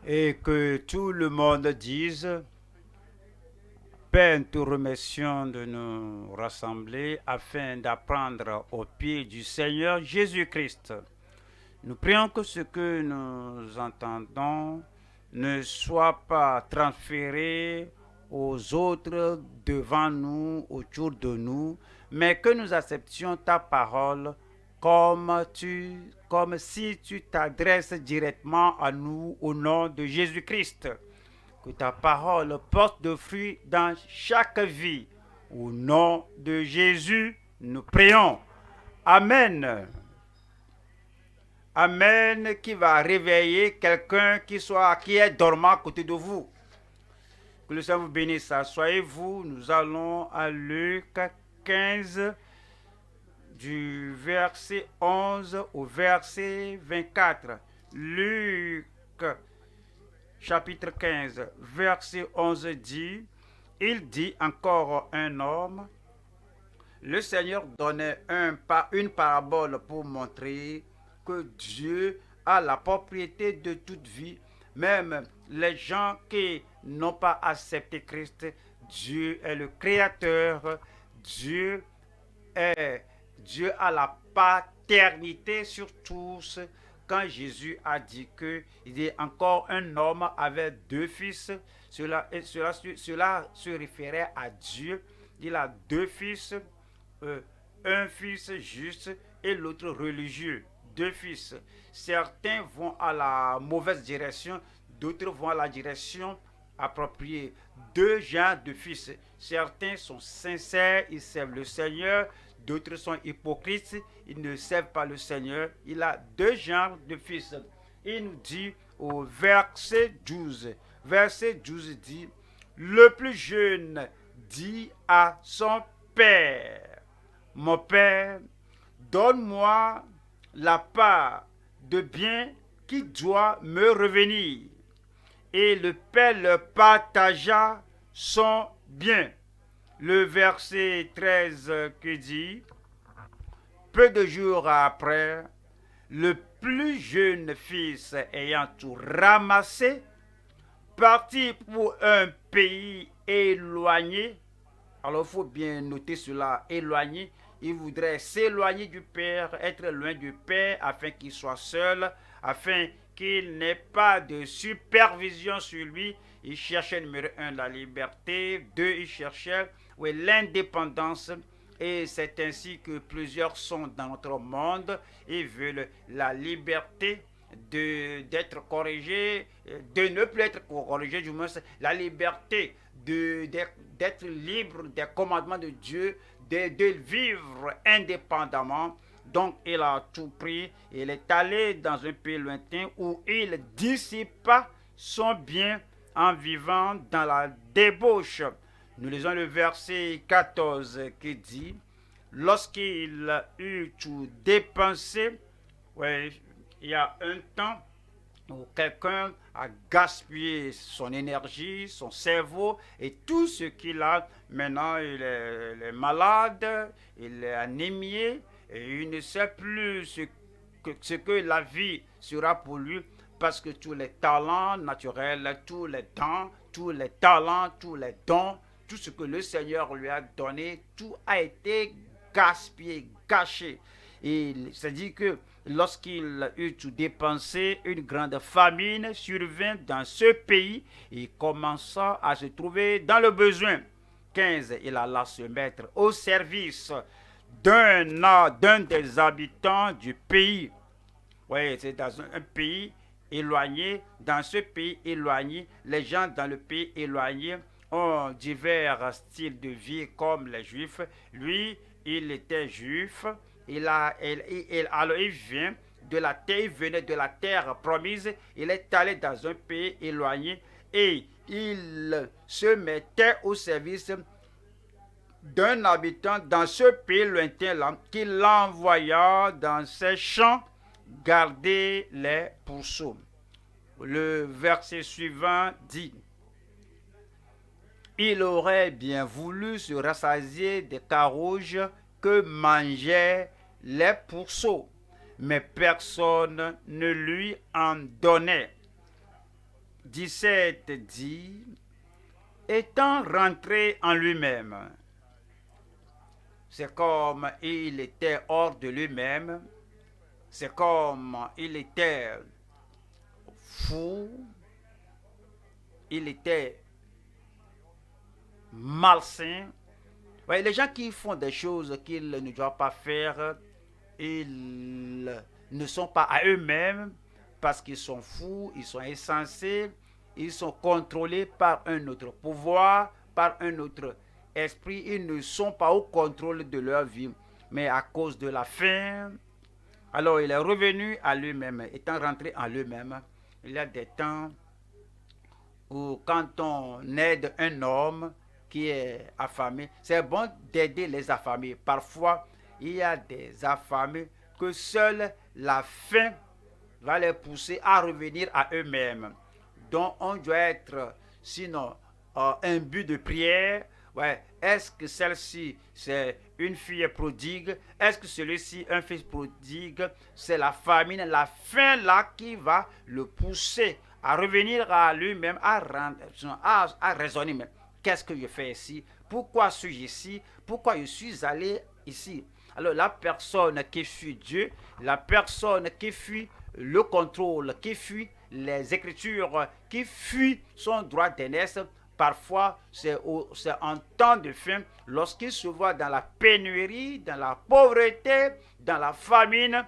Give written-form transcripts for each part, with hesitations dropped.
Et que tout le monde dise, Père, nous te remercions de nous rassembler afin d'apprendre aux pieds du Seigneur Jésus-Christ. Nous prions que ce que nous entendons ne soit pas transféré aux autres devant nous, autour de nous, mais que nous acceptions ta parole comme si tu t'adresses directement à nous au nom de Jésus-Christ. Que ta parole porte de fruits dans chaque vie. Au nom de Jésus, nous prions. Amen. Amen, qui va réveiller quelqu'un qui est dormant à côté de vous. Que le Seigneur vous bénisse. Asseyez-vous. Nous allons à Luc 15, du verset 11 au verset 24. Luc chapitre 15, verset 11 dit, il dit encore un homme, le Seigneur donnait une parabole pour montrer que Dieu a la propriété de toute vie, même les gens qui n'ont pas accepté Christ. Dieu est le Créateur, Dieu Dieu a la paternité sur tous. Quand Jésus a dit qu'il y a encore un homme avec deux fils, cela se référait à Dieu. Il a deux fils, un fils juste et l'autre religieux. Deux fils. Certains vont à la mauvaise direction, d'autres vont à la direction appropriée. Deux genres de fils. Certains sont sincères, ils servent le Seigneur. D'autres sont hypocrites, ils ne servent pas le Seigneur. Il a deux genres de fils. Il nous dit au verset 12. Verset 12 dit, le plus jeune dit à son père, mon père, donne-moi la part de bien qui doit me revenir. Et le père leur partagea son bien. Le verset 13 qui dit, peu de jours après, le plus jeune fils ayant tout ramassé, partit pour un pays éloigné. Alors il faut bien noter cela, éloigné. Il voudrait s'éloigner du Père, être loin du Père, afin qu'il soit seul, afin qu'il n'ait pas de supervision sur lui. Il cherchait, numéro un, la liberté. Deux, il cherchait l'indépendance. Et c'est ainsi que plusieurs sont dans notre monde. Ils veulent la liberté d'être corrigé, de ne plus être corrigé, du moins la liberté d'être libre des commandements de Dieu, de vivre indépendamment. Donc il a tout pris, il est allé dans un pays lointain où il dissipa son bien en vivant dans la débauche. Nous lisons le verset 14 qui dit, lorsqu'il eut tout dépensé, ouais, il y a un temps où quelqu'un a gaspillé son énergie, son cerveau et tout ce qu'il a. Maintenant, il est malade, il est anémié et il ne sait plus ce que la vie sera pour lui parce que tous les talents naturels, tous les dons, tous les talents, tous les dons, tout ce que le Seigneur lui a donné, tout a été gaspillé, gâché. Et c'est dit que lorsqu'il eut tout dépensé, une grande famine survint dans ce pays et commença à se trouver dans le besoin. 15. Il alla se mettre au service d'un des habitants du pays. Oui, c'est dans un pays éloigné. Dans ce pays éloigné, les gens dans le pays éloigné ont divers styles de vie comme les Juifs. Lui, il était juif. Alors il vient de la terre, il venait de la terre promise. Il est allé dans un pays éloigné et il se mettait au service d'un habitant dans ce pays lointain-là, qui l'envoya dans ses champs garder les pourceaux. Le verset suivant dit, il aurait bien voulu se rassasier des carouges que mangeaient les pourceaux, mais personne ne lui en donnait. 17 dit, étant rentré en lui-même, c'est comme il était hors de lui-même, c'est comme il était fou, il était malsain. Ouais, les gens qui font des choses qu'ils ne doivent pas faire, ils ne sont pas à eux-mêmes parce qu'ils sont fous, ils sont insensés, ils sont contrôlés par un autre pouvoir, par un autre esprit. Ils ne sont pas au contrôle de leur vie, mais à cause de la faim. Alors il est revenu à lui-même, étant rentré en lui-même. Il y a des temps où quand on aide un homme qui est affamé, c'est bon d'aider les affamés. Parfois, il y a des affamés que seule la faim va les pousser à revenir à eux-mêmes. Donc, on doit être, sinon, un but de prière. Ouais. Est-ce que celle-ci, c'est une fille prodigue? Est-ce que celui-ci, un fils prodigue? C'est la famine, la faim là qui va le pousser à revenir à lui-même, à raisonner même. Qu'est-ce que je fais ici? Pourquoi suis-je ici? Pourquoi je suis allé ici? Alors la personne qui fuit Dieu, la personne qui fuit le contrôle, qui fuit les Écritures, qui fuit son droit d'aînesse, parfois c'est en temps de faim, lorsqu'il se voit dans la pénurie, dans la pauvreté, dans la famine,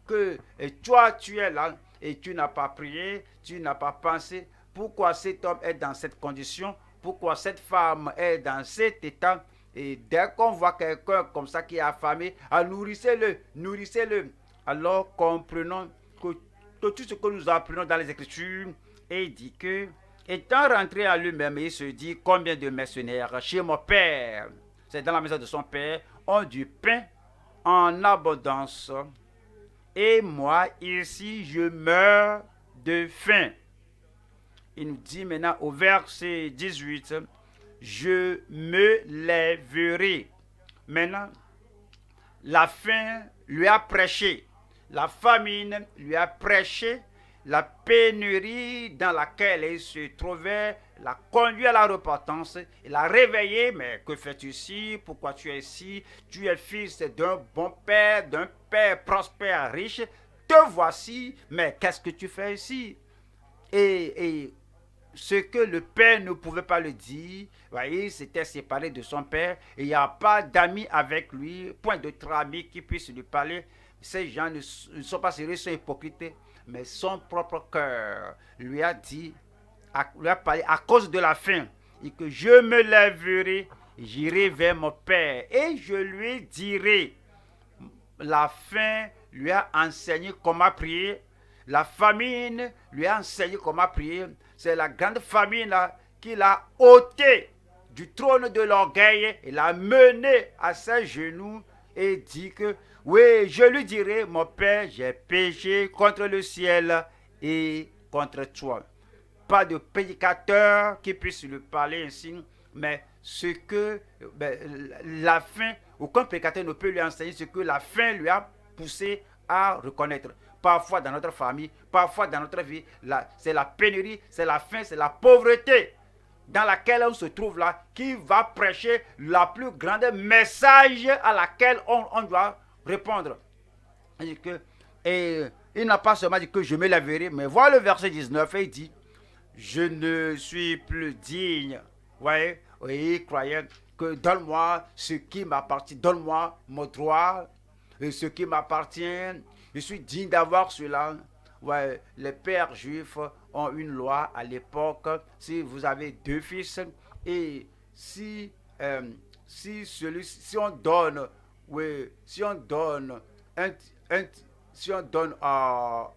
que toi tu es là et tu n'as pas prié, tu n'as pas pensé. Pourquoi cet homme est dans cette condition? Pourquoi cette femme est dans cet état? Et dès qu'on voit quelqu'un comme ça qui est affamé, nourrissez-le, nourrissez-le. Alors comprenons que tout ce que nous apprenons dans les Écritures, et dit que, étant rentré à lui-même, il se dit, combien de mercenaires chez mon père, c'est dans la maison de son père, ont du pain en abondance. Et moi, ici, je meurs de faim. Il nous dit maintenant au verset 18, je me lèverai. Maintenant, la faim lui a prêché, la famine lui a prêché, la pénurie dans laquelle il se trouvait l'a conduit à la repentance, il l'a réveillé. Mais que fais-tu ici? Pourquoi tu es ici? Tu es fils d'un bon père, d'un père prospère, riche. Te voici, mais qu'est-ce que tu fais ici? Et ce que le père ne pouvait pas le dire, il s'était séparé de son père, et il n'y a pas d'amis avec lui, point d'autres amis qui puissent lui parler. Ces gens ne sont pas sérieux, ils sont hypocrites, mais son propre cœur lui a dit, lui a parlé à cause de la faim, et que je me lèverai, j'irai vers mon père, et je lui dirai. La faim lui a enseigné comment prier, la famine lui a enseigné comment prier. C'est la grande famine là, qui l'a ôté du trône de l'orgueil et l'a mené à ses genoux et dit que, oui, je lui dirai, mon père, j'ai péché contre le ciel et contre toi. Pas de prédicateur qui puisse lui parler ainsi, mais ce que la faim, aucun prédicateur ne peut lui enseigner ce que la faim lui a poussé à reconnaître. Parfois dans notre famille, parfois dans notre vie, c'est la pénurie, c'est la faim, c'est la pauvreté dans laquelle on se trouve là, qui va prêcher la plus grande message à laquelle on doit répondre. Et il n'a pas seulement dit que je me lèverai, mais voilà le verset 19, et il dit, je ne suis plus digne. Voyez, oui, croyant que donne-moi ce qui m'appartient, donne-moi mon droit, et ce qui m'appartient. Je suis digne d'avoir cela. Ouais, les pères juifs ont une loi à l'époque. Si vous avez deux fils et si on donne, oui, si on donne si on donne un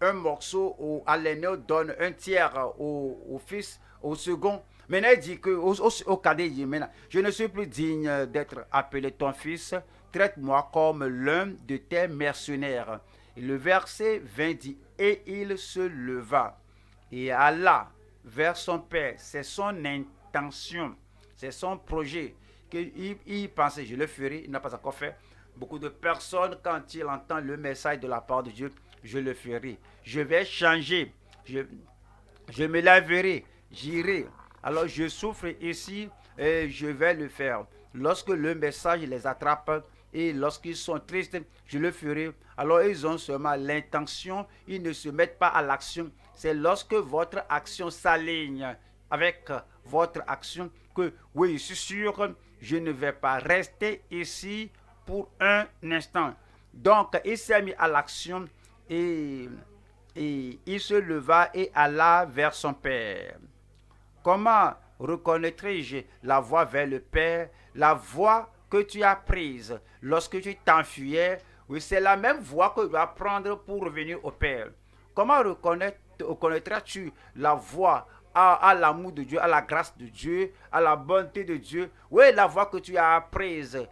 un morceau à l'aîné, donne un tiers au fils, au second. Maintenant, il dit que, au cadet, il dit maintenant, je ne suis plus digne d'être appelé ton fils, traite-moi comme l'un de tes mercenaires. Et le verset 20 dit, et il se leva et alla vers son père. C'est son intention, c'est son projet. Il pensait, je le ferai, il n'a pas encore fait. Beaucoup de personnes, quand ils entendent le message de la part de Dieu, je le ferai. Je vais changer. Je me laverai. J'irai. Alors je souffre ici et je vais le faire. Lorsque le message les attrape et lorsqu'ils sont tristes, je le ferai. Alors ils ont seulement l'intention, ils ne se mettent pas à l'action. C'est lorsque votre action s'aligne avec votre action que, oui, je suis sûr, je ne vais pas rester ici pour un instant. Donc, il s'est mis à l'action et, et il se leva et alla vers son père. Comment reconnaîtrai-je la voie vers le Père, la voie que tu as prise lorsque tu t'enfuyais? Oui, c'est la même voie que tu dois prendre pour revenir au Père. Comment reconnaîtras-tu la voie à l'amour de Dieu, à la grâce de Dieu, à la bonté de Dieu? Oui, la voie que tu as prise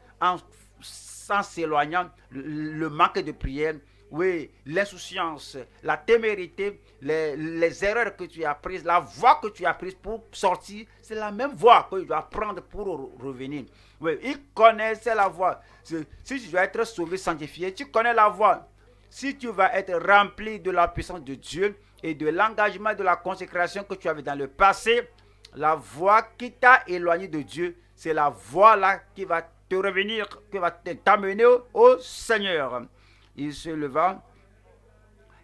sans s'éloignant, le manque de prière, oui, l'insouciance, la témérité, les erreurs que tu as prises, la voie que tu as prise pour sortir, c'est la même voie que tu dois prendre pour revenir. Oui, il connaissait la voie. Si tu dois être sauvé, sanctifié, tu connais la voie. Si tu vas être rempli de la puissance de Dieu et de l'engagement de la consécration que tu avais dans le passé, la voie qui t'a éloigné de Dieu, c'est la voie là qui va te revenir, qui va t'amener au Seigneur. Il se leva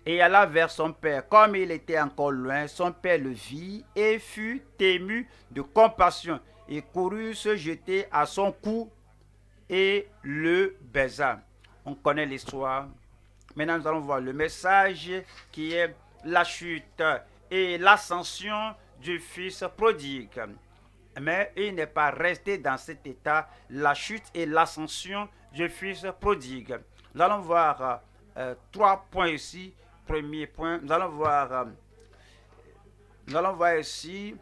et alla vers son père. Comme il était encore loin, son père le vit et fut ému de compassion et courut se jeter à son cou et le baisa. On connaît l'histoire. Maintenant, nous allons voir le message qui est la chute et l'ascension du fils prodigue. Mais il n'est pas resté dans cet état, la chute et l'ascension du fils prodigue. Nous allons voir 3 points ici. Premier point, nous allons voir ici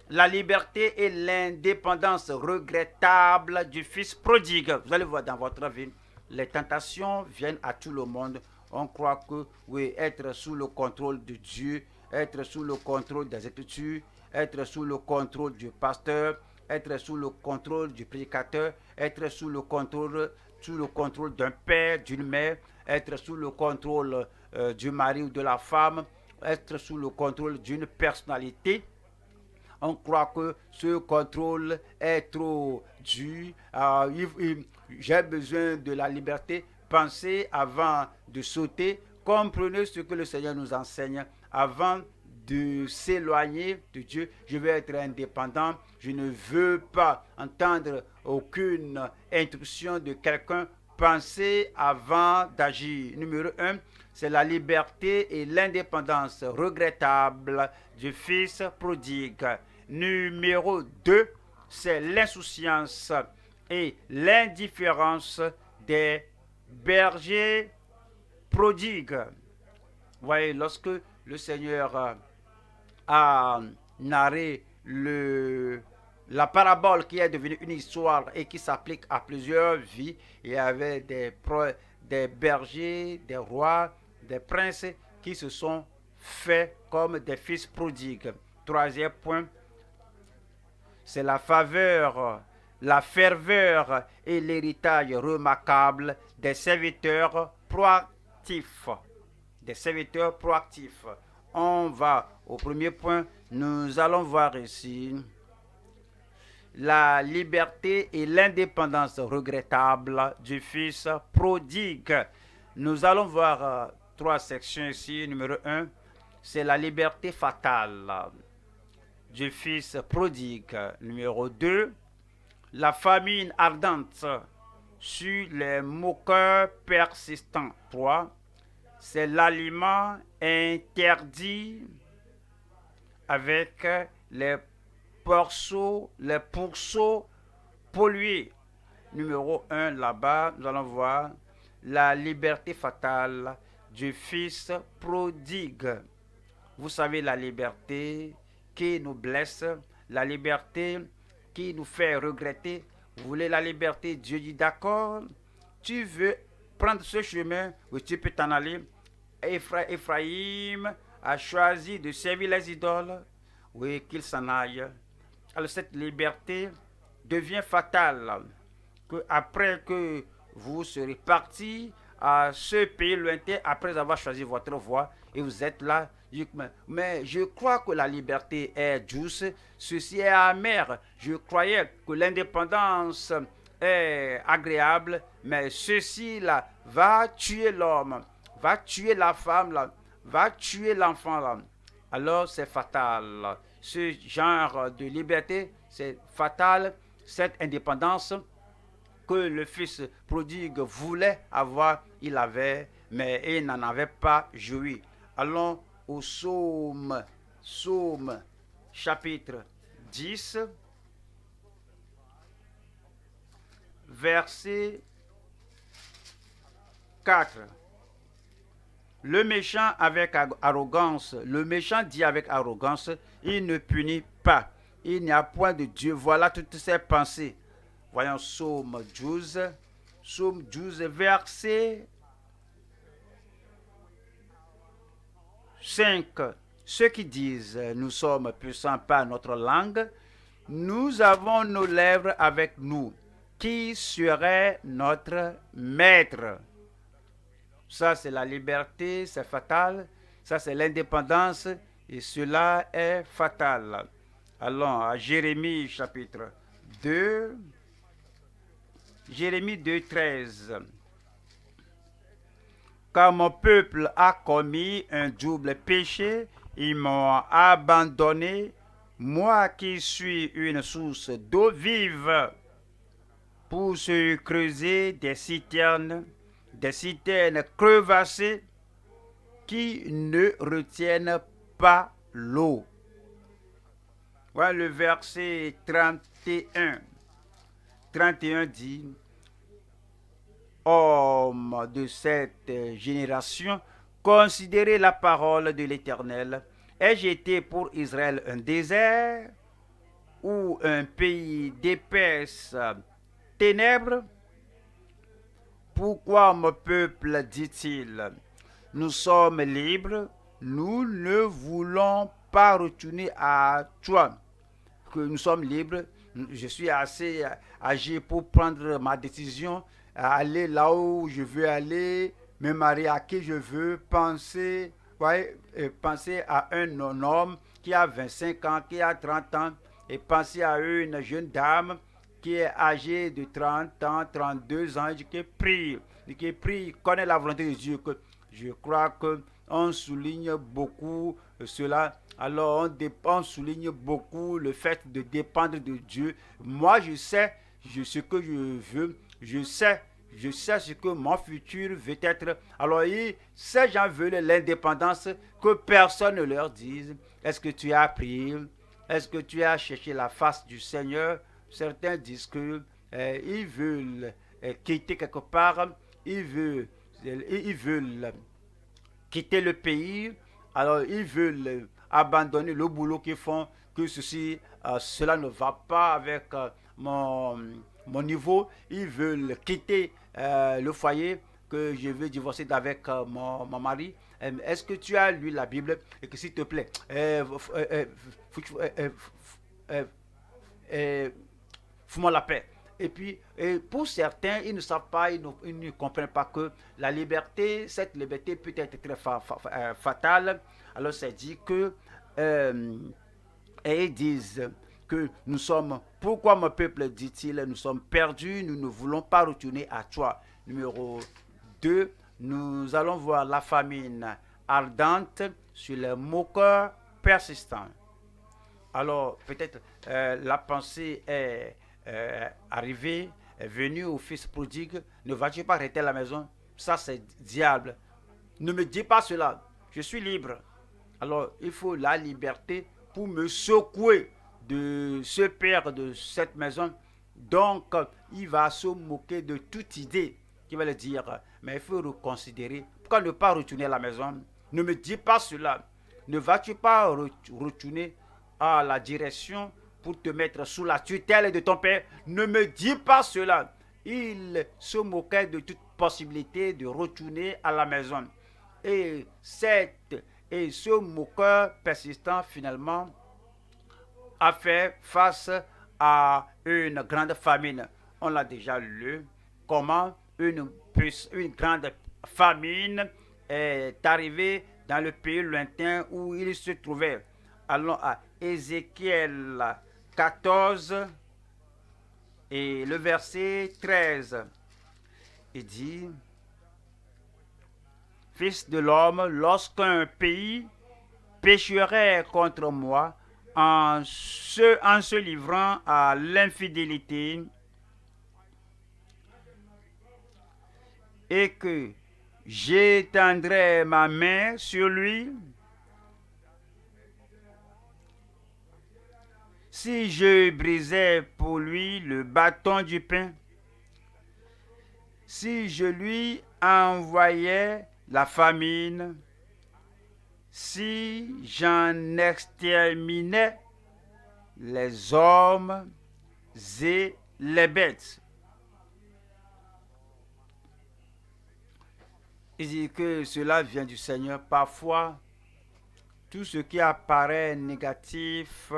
la liberté et l'indépendance regrettable du fils prodigue. Vous allez voir dans votre vie, les tentations viennent à tout le monde. On croit que oui, être sous le contrôle de Dieu, être sous le contrôle des Écritures, être sous le contrôle du pasteur, être sous le contrôle du prédicateur, être sous le contrôle d'un père, d'une mère, être sous le contrôle du mari ou de la femme, être sous le contrôle d'une personnalité. On croit que ce contrôle est trop dur. J'ai besoin de la liberté. Pensez avant de sauter. Comprenez ce que le Seigneur nous enseigne avant de s'éloigner de Dieu. Je veux être indépendant. Je ne veux pas entendre aucune instruction de quelqu'un. Pensez avant d'agir. Numéro 1, c'est la liberté et l'indépendance regrettable du fils prodigue. Numéro 2, c'est l'insouciance et l'indifférence des bergers prodigues. Vous voyez, lorsque le Seigneur a narré la parabole qui est devenue une histoire et qui s'applique à plusieurs vies, il y avait des bergers, des rois, des princes qui se sont faits comme des fils prodigues. Troisième point, c'est la faveur, la ferveur et l'héritage remarquable des serviteurs proactifs. Des serviteurs proactifs. On va au premier point. Nous allons voir ici la liberté et l'indépendance regrettable du fils prodigue. Nous allons voir 3 sections ici. Numéro 1, c'est la liberté fatale du fils prodigue. Numéro 2, la famine ardente sur les moqueurs persistants. 3, c'est l'aliment interdit avec les pourceaux pollués. Numéro 1, là-bas, nous allons voir la liberté fatale du fils prodigue. Vous savez, la liberté qui nous blesse, la liberté qui nous fait regretter. Vous voulez la liberté? Dieu dit d'accord, tu veux prendre ce chemin, où tu peux t'en aller. Ephraïm a choisi de servir les idoles, oui, qu'il s'en aille. Alors cette liberté devient fatale, que après que vous serez partis à ce pays lointain après avoir choisi votre voie et vous êtes là. Mais je crois que la liberté est douce, ceci est amer. Je croyais que l'indépendance est agréable, mais ceci là va tuer l'homme, va tuer la femme là, va tuer l'enfant là. Alors c'est fatal. Ce genre de liberté, c'est fatal. Cette indépendance que le fils prodigue voulait avoir, il avait, mais il n'en avait pas joui. Allons au psaume chapitre 10, verset 4. Le méchant avec arrogance, le méchant dit avec arrogance, il ne punit pas. Il n'y a point de Dieu. Voilà toutes ses pensées. Voyons psaume 12, verset 5. Ceux qui disent, nous sommes puissants par notre langue, nous avons nos lèvres avec nous. Qui serait notre maître? Ça, c'est la liberté, c'est fatal. Ça, c'est l'indépendance, et cela est fatal. Allons à Jérémie chapitre 2. Jérémie 2, 13. Car mon peuple a commis un double péché, ils m'ont abandonné, moi qui suis une source d'eau vive, pour se creuser des citernes crevassées qui ne retiennent pas l'eau. Voilà le verset 31. 31 dit, hommes de cette génération, considérez la parole de l'Éternel. Ai-je été pour Israël un désert ou un pays d'épaisses ténèbres? Pourquoi mon peuple dit-il, nous sommes libres, nous ne voulons pas retourner à toi. Que nous sommes libres, je suis assez âgé pour prendre ma décision, aller là où je veux aller, me marier à qui je veux, penser à un homme qui a 25 ans, qui a 30 ans, et penser à une jeune dame qui est âgée de 30 ans, 32 ans, qui prie, connaît la volonté de Dieu. Que je crois qu'on souligne beaucoup cela. Alors on souligne beaucoup le fait de dépendre de Dieu. Moi, je sais ce que je veux. Je sais ce que mon futur veut être. Alors, ces gens veulent l'indépendance, que personne ne leur dise. Est-ce que tu as prié? Est-ce que tu as cherché la face du Seigneur? Certains disent que ils veulent quitter quelque part. Ils veulent quitter le pays. Alors, ils veulent abandonner le boulot qu'ils font, que cela ne va pas avec mon niveau. Ils veulent quitter le foyer, que je veux divorcer avec mon mari. Est-ce que tu as lu la Bible? Et que s'il te plaît, fous-moi la paix. Et puis, pour certains, ils ne savent pas, ils ne comprennent pas que la liberté, cette liberté peut être très fatale. Alors, c'est dit que, et ils disent que nous sommes, pourquoi mon peuple, dit-il, nous sommes perdus, nous ne voulons pas retourner à toi. Numéro 2, nous allons voir la famine ardente sur les moqueurs persistants. Alors, peut-être la pensée est arrivée, est venue au fils prodigue. Ne vas-tu pas rester à la maison? Ça, c'est diable. Ne me dis pas cela. Je suis libre. Alors, il faut la liberté pour me secouer de ce père de cette maison. Donc, il va se moquer de toute idée qui va le dire. Mais il faut reconsidérer. Pourquoi ne pas retourner à la maison? Ne me dis pas cela. Ne vas-tu pas retourner à la direction pour te mettre sous la tutelle de ton père? Ne me dis pas cela. Il se moquait de toute possibilité de retourner à la maison. Et ce moqueur persistant, finalement, a fait face à une grande famine. On l'a déjà lu. Comment une grande famine est arrivée dans le pays lointain où il se trouvait. Allons à Ézéchiel 14 et le verset 13. Il dit, Fils de l'homme, lorsqu'un pays pécherait contre moi en se livrant à l'infidélité et que j'étendrai ma main sur lui, si je brisais pour lui le bâton du pain, si je lui envoyais la famine, si j'en exterminais les hommes et les bêtes. Il dit que cela vient du Seigneur. Parfois, tout ce qui apparaît négatif,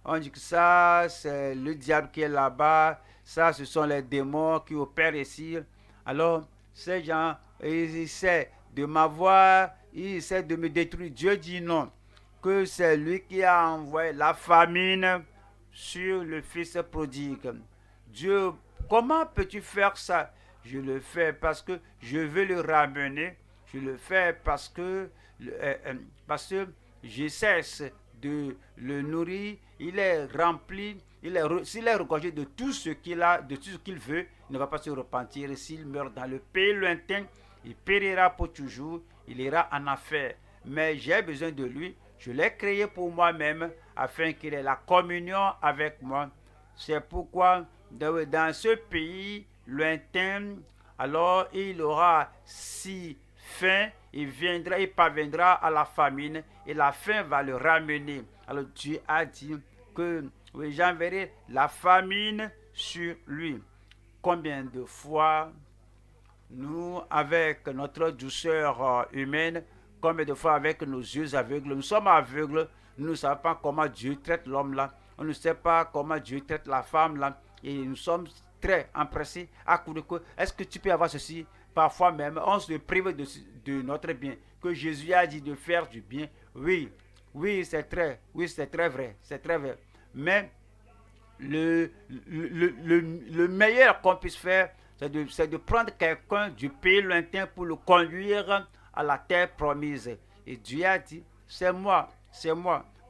on dit que ça, c'est le diable qui est là-bas, ça, ce sont les démons qui opèrent ici. Alors, ces gens, ils essaient de m'avoir, ils essaient de me détruire. Dieu dit non, que c'est lui qui a envoyé la famine sur le fils prodigue. Dieu, comment peux-tu faire ça? Je le fais parce que je veux le ramener. Je le fais parce que je cesse de le nourrir. Il est rempli. S'il est regorgé de tout ce qu'il a, de tout ce qu'il veut, il ne va pas se repentir. Et s'il meurt dans le pays lointain, il périra pour toujours. Il ira en enfer. Mais j'ai besoin de lui. Je l'ai créé pour moi-même afin qu'il ait la communion avec moi. C'est pourquoi dans ce pays lointain, alors il aura si faim, il parviendra à la famine et la faim va le ramener. Alors Dieu a dit que oui, j'enverrai la famine sur lui. Combien de fois nous, avec notre douceur humaine, combien de fois avec nos yeux aveugles, nous sommes aveugles, nous ne savons pas comment Dieu traite l'homme là, on ne sait pas comment Dieu traite la femme là, et nous sommes très empressés à coup de coup. Est-ce que tu peux avoir ceci? Parfois même, on se prive de notre bien, que Jésus a dit de faire du bien. Oui, c'est très vrai, c'est très vrai. Mais le meilleur qu'on puisse faire, c'est de prendre quelqu'un du pays lointain pour le conduire à la terre promise. Et Dieu a dit, c'est moi,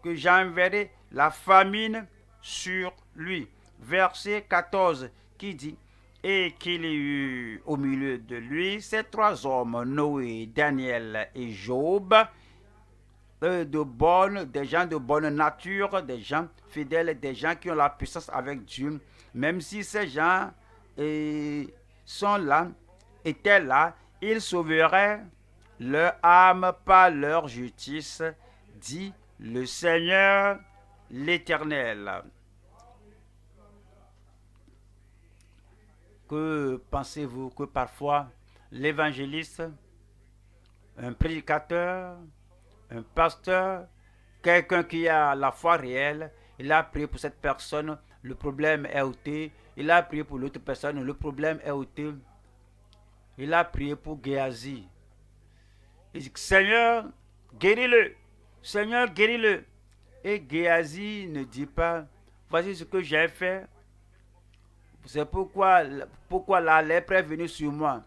que j'enverrai la famine sur lui. Verset 14 qui dit, et qu'il y eut au milieu de lui ces trois hommes, Noé, Daniel et Job, des gens de bonne nature, des gens fidèles, des gens qui ont la puissance avec Dieu. Même si ces gens sont là, étaient là, ils sauveraient leur âme par leur justice, dit le Seigneur l'Éternel. Que pensez-vous que parfois l'évangéliste, un prédicateur, un pasteur, quelqu'un qui a la foi réelle, il a prié pour cette personne, le problème est ôté. Il a prié pour l'autre personne, le problème est ôté. Il a prié pour Géasi. Il dit, Seigneur, guéris-le. Seigneur, guéris-le. Et Géasi ne dit pas, voici ce que j'ai fait. C'est pourquoi la lèpre est venue sur moi.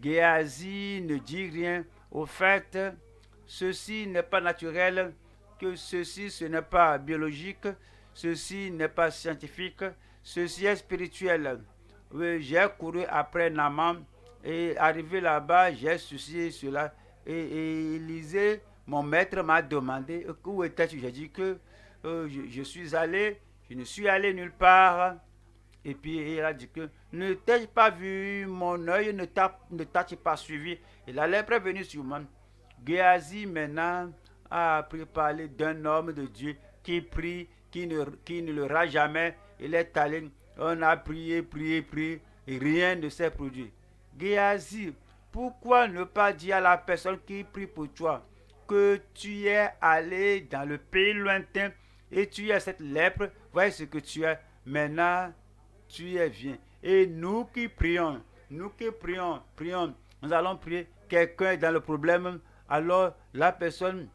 Géasi ne dit rien. Au fait, ceci n'est pas naturel, que ceci ce n'est pas biologique, ceci n'est pas scientifique, ceci est spirituel. Oui, j'ai couru après Naaman et arrivé là-bas, j'ai soucié cela. Et Élisée, mon maître, m'a demandé où étais-tu. J'ai dit que je suis allé, je ne suis allé nulle part. Et puis il a dit que ne t'ai-je pas vu, mon œil ne t'a-t-il pas suivi. Et la lèpre est venue sur moi. Géasi maintenant a appris à parler d'un homme de Dieu qui prie, qui ne le rate jamais. Il est allé, on a prié, et rien ne s'est produit. Géasi, pourquoi ne pas dire à la personne qui prie pour toi que tu es allé dans le pays lointain et tu as cette lèpre, voyez ce que tu as. Maintenant, tu es bien. Et nous qui prions, nous qui prions, nous allons prier, quelqu'un est dans le problème, alors la personne,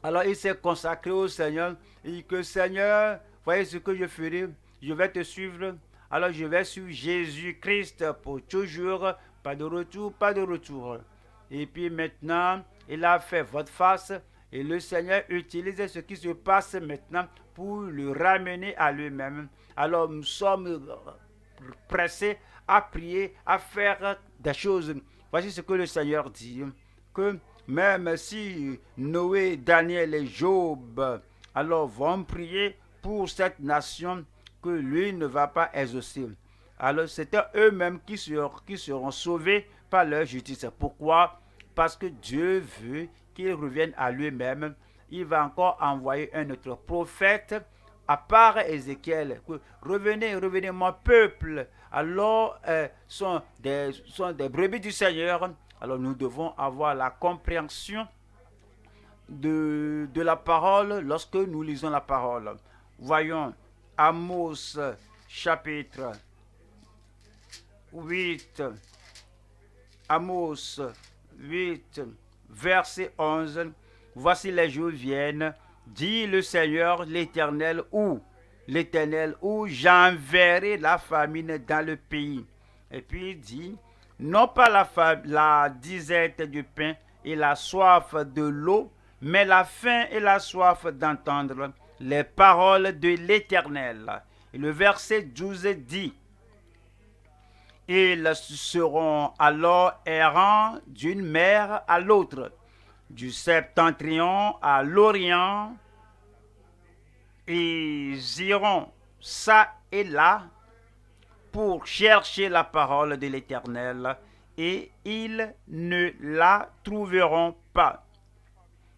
alors il s'est consacré au Seigneur, il dit que Seigneur, voyez ce que je ferai, je vais te suivre, alors je vais suivre Jésus-Christ pour toujours, pas de retour, pas de retour. Et puis maintenant, il a fait votre face, et le Seigneur utilise ce qui se passe maintenant pour le ramener à lui-même. Alors nous sommes pressés à prier, à faire des choses. Voici ce que le Seigneur dit, que même si Noé, Daniel et Job alors vont prier pour cette nation que lui ne va pas exaucer. Alors c'était eux-mêmes qui seront sauvés par leur justice. Pourquoi? Parce que Dieu veut qu'ils reviennent à lui-même. Il va encore envoyer un autre prophète à part Ézéchiel. Revenez, revenez mon peuple. Alors sont des brebis du Seigneur. Alors nous devons avoir la compréhension de la parole lorsque nous lisons la parole. Voyons Amos chapitre 8. Amos 8, verset 11. Voici les jours viennent, dit le Seigneur l'Éternel, où j'enverrai la famine dans le pays. Et puis il dit, non pas la disette du pain et la soif de l'eau, mais la faim et la soif d'entendre les paroles de l'Éternel. Et le verset 12 dit, ils seront alors errants d'une mer à l'autre, du septentrion à l'orient. Ils iront ça et là pour chercher la parole de l'Éternel et ils ne la trouveront pas.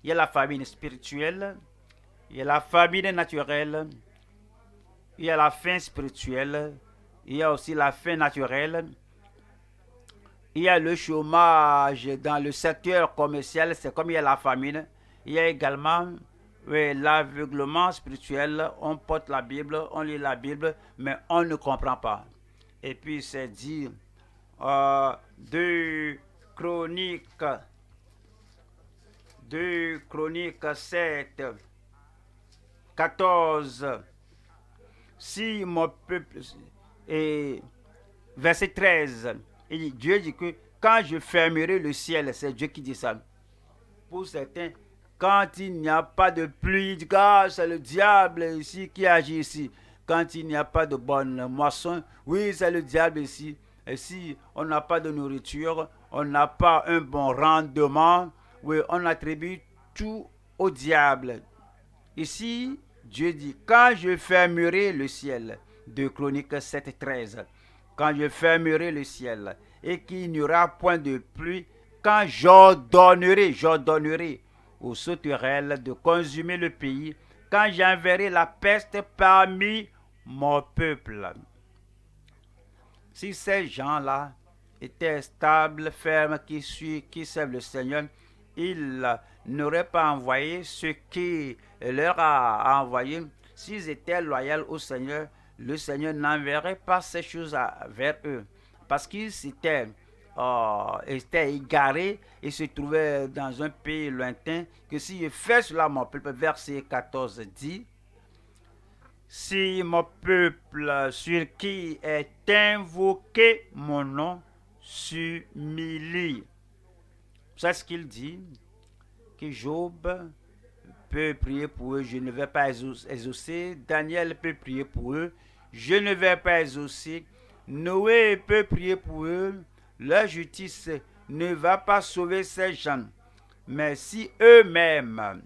Il y a la famine spirituelle, il y a la famine naturelle, il y a la faim spirituelle, il y a aussi la faim naturelle. Il y a le chômage dans le secteur commercial, c'est comme il y a la famine. Il y a également l'aveuglement spirituel. On porte la Bible, on lit la Bible, mais on ne comprend pas. Et puis c'est dit, 2 Chroniques 7, 14. Si mon peuple... Et verset 13, et Dieu dit que quand je fermerai le ciel, c'est Dieu qui dit ça. Pour certains, quand il n'y a pas de pluie, il dit que c'est le diable ici qui agit ici. Quand il n'y a pas de bonne moisson, oui, c'est le diable ici. Et si on n'a pas de nourriture, on n'a pas un bon rendement, oui, on attribue tout au diable. Ici, Dieu dit, quand je fermerai le ciel, 2 Chroniques 7, 13, quand je fermerai le ciel et qu'il n'y aura point de pluie, quand j'ordonnerai aux sauterelles de consumer le pays, quand j'enverrai la peste parmi mon peuple. Si ces gens-là étaient stables, fermes, qui servent le Seigneur, ils n'auraient pas envoyé ce qu'il leur a envoyé. S'ils étaient loyaux au Seigneur, le Seigneur n'enverrait pas ces choses vers eux. Parce qu'ils étaient égarés et se trouvaient dans un pays lointain, que si je fais cela, mon peuple, verset 14 dit, si mon peuple sur qui est invoqué mon nom s'humilie. C'est ce qu'il dit, que Job peut prier pour eux, je ne vais pas exaucer. Daniel peut prier pour eux, je ne vais pas exaucer. Noé peut prier pour eux, leur justice ne va pas sauver ces gens. Mais si eux-mêmes,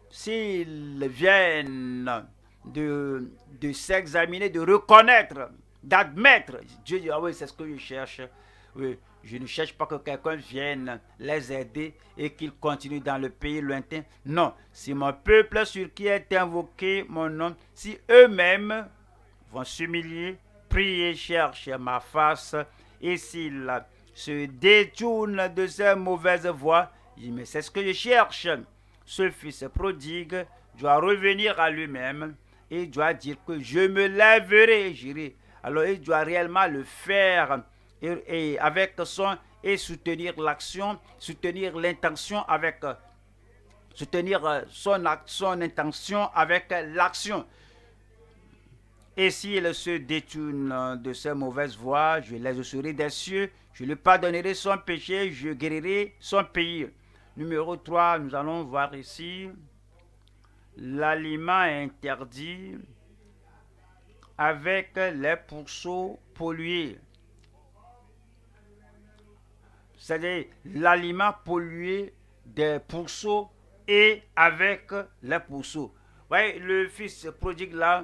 s'ils viennent de s'examiner, de reconnaître, d'admettre, Dieu dit, ah oui, c'est ce que je cherche. Oui, je ne cherche pas que quelqu'un vienne les aider et qu'ils continuent dans le pays lointain. Non, si mon peuple sur qui est invoqué mon nom, si eux-mêmes vont s'humilier, prier, chercher ma face, et s'ils se détournent de ces mauvaises voies, il dit, mais c'est ce que je cherche. Ce fils prodigue doit revenir à lui-même et doit dire que je me lèverai et j'irai. Alors il doit réellement le faire et avec son et soutenir l'action, soutenir l'intention avec soutenir son intention avec l'action. Et s'il se détourne de ses mauvaises voies, je l'exaucerai des cieux, je lui pardonnerai son péché, je guérirai son pays. Numéro 3, nous allons voir ici l'aliment interdit avec les pourceaux pollués. C'est-à-dire l'aliment pollué des pourceaux et avec les pourceaux. Vous voyez, le fils prodigue là,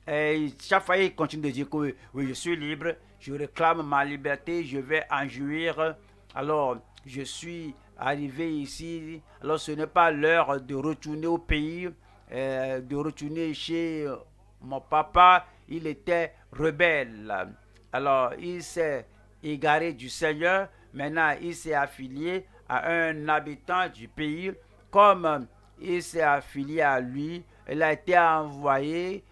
chaque fois il continue de dire que oui, je suis libre, je réclame ma liberté, je vais en jouir. Alors, je suis arrivé ici, alors ce n'est pas l'heure de retourner au pays, de retourner chez mon papa, il était rebelle. Alors, il s'est égaré du Seigneur. Maintenant, il s'est affilié à un habitant du pays. Comme il s'est affilié à lui, il a été envoyé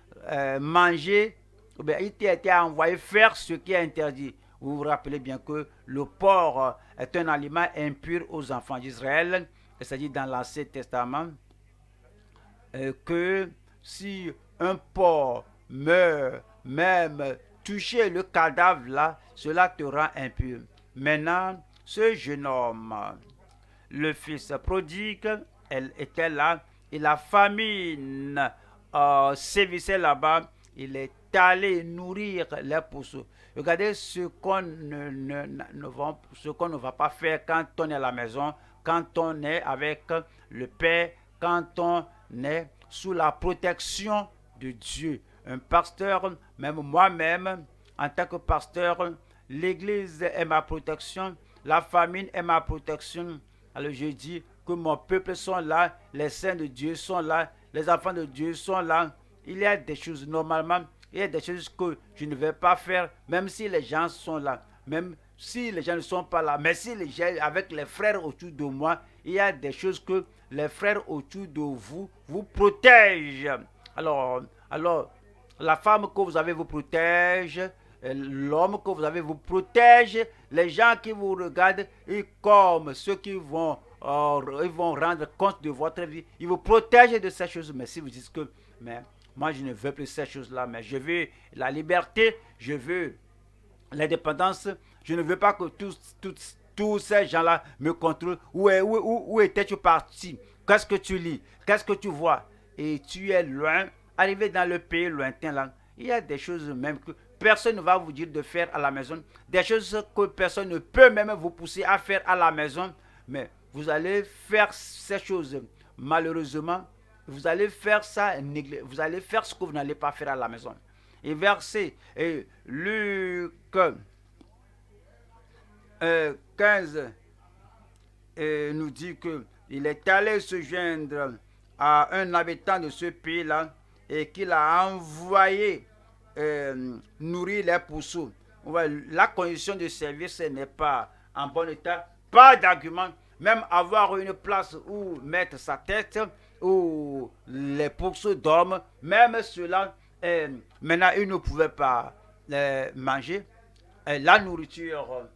manger, ou bien il a été envoyé faire ce qui est interdit. Vous vous rappelez bien que le porc est un aliment impur aux enfants d'Israël. C'est-à-dire dans l'Ancien Testament que si un porc meurt, même toucher le cadavre là, cela te rend impur. Maintenant, ce jeune homme, le fils prodigue, elle était là, et la famine sévissait là-bas. Il est allé nourrir les pourceaux. Regardez ce qu'on ne va pas faire quand on est à la maison, quand on est avec le Père, quand on est sous la protection de Dieu. Un pasteur, même moi-même, en tant que pasteur, l'Église est ma protection, la famille est ma protection. Alors je dis que mon peuple sont là, les saints de Dieu sont là, les enfants de Dieu sont là. Il y a des choses, normalement, il y a des choses que je ne vais pas faire, même si les gens sont là, même si les gens ne sont pas là. Mais si les gens, avec les frères autour de moi, il y a des choses que les frères autour de vous protègent. Alors, la femme que vous avez vous protège, l'homme que vous avez vous protège, les gens qui vous regardent, et comme ceux qui vont, ils vont rendre compte de votre vie, ils vous protègent de ces choses. Mais si vous dites que, mais moi je ne veux plus ces choses-là, mais je veux la liberté, je veux l'indépendance, je ne veux pas que tous ces gens-là me contrôlent. Où étais-tu parti? Qu'est-ce que tu lis? Qu'est-ce que tu vois? Et tu es loin, arrivé dans le pays lointain là. Il y a des choses même que personne ne va vous dire de faire à la maison. Des choses que personne ne peut même vous pousser à faire à la maison. Mais vous allez faire ces choses. Malheureusement, vous allez faire ça, vous allez faire ce que vous n'allez pas faire à la maison. Et verset Luc 15 nous dit qu'il est allé se joindre à un habitant de ce pays-là et qu'il a envoyé nourrir les pourceaux. La condition de service n'est pas en bon état, pas d'argument, même avoir une place où mettre sa tête, où les pourceaux dorment, même cela, maintenant ils ne pouvaient pas manger. La nourriture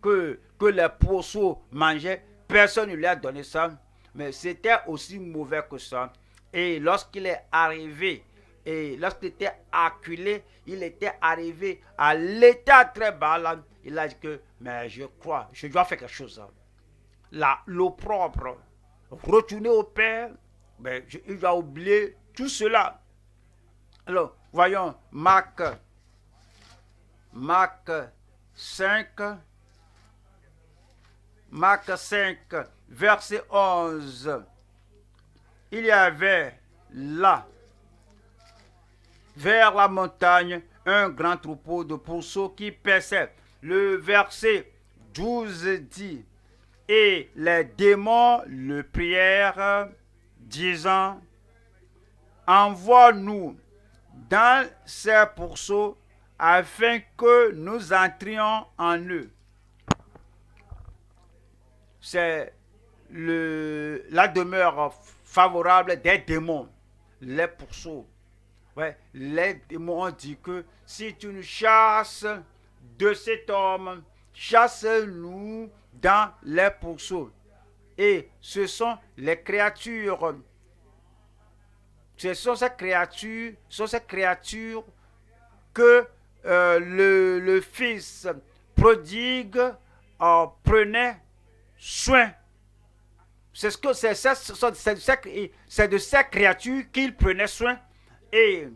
que les pourceaux mangeaient, personne ne lui a donné ça, mais c'était aussi mauvais que ça. Et lorsqu'il est arrivé, et lorsqu'il était acculé, il était arrivé à l'état très bas là, il a dit que, mais je crois, je dois faire quelque chose. Là, l'eau propre, retourner au Père, ben, il doit oublier tout cela. Alors, voyons, Marc 5, verset 11. Il y avait là, vers la montagne, un grand troupeau de pourceaux qui paissaient. Le verset 12 dit, et les démons le prièrent, disant, envoie-nous dans ces pourceaux afin que nous entrions en eux. C'est la demeure favorable des démons, les pourceaux. Ouais, les démons ont dit que si tu nous chasses de cet homme, chasse-nous dans les pourceaux. Et ce sont les créatures, ce sont ces créatures que le Fils prodigue prenait soin. C'est de ces créatures qu'il prenait soin. Et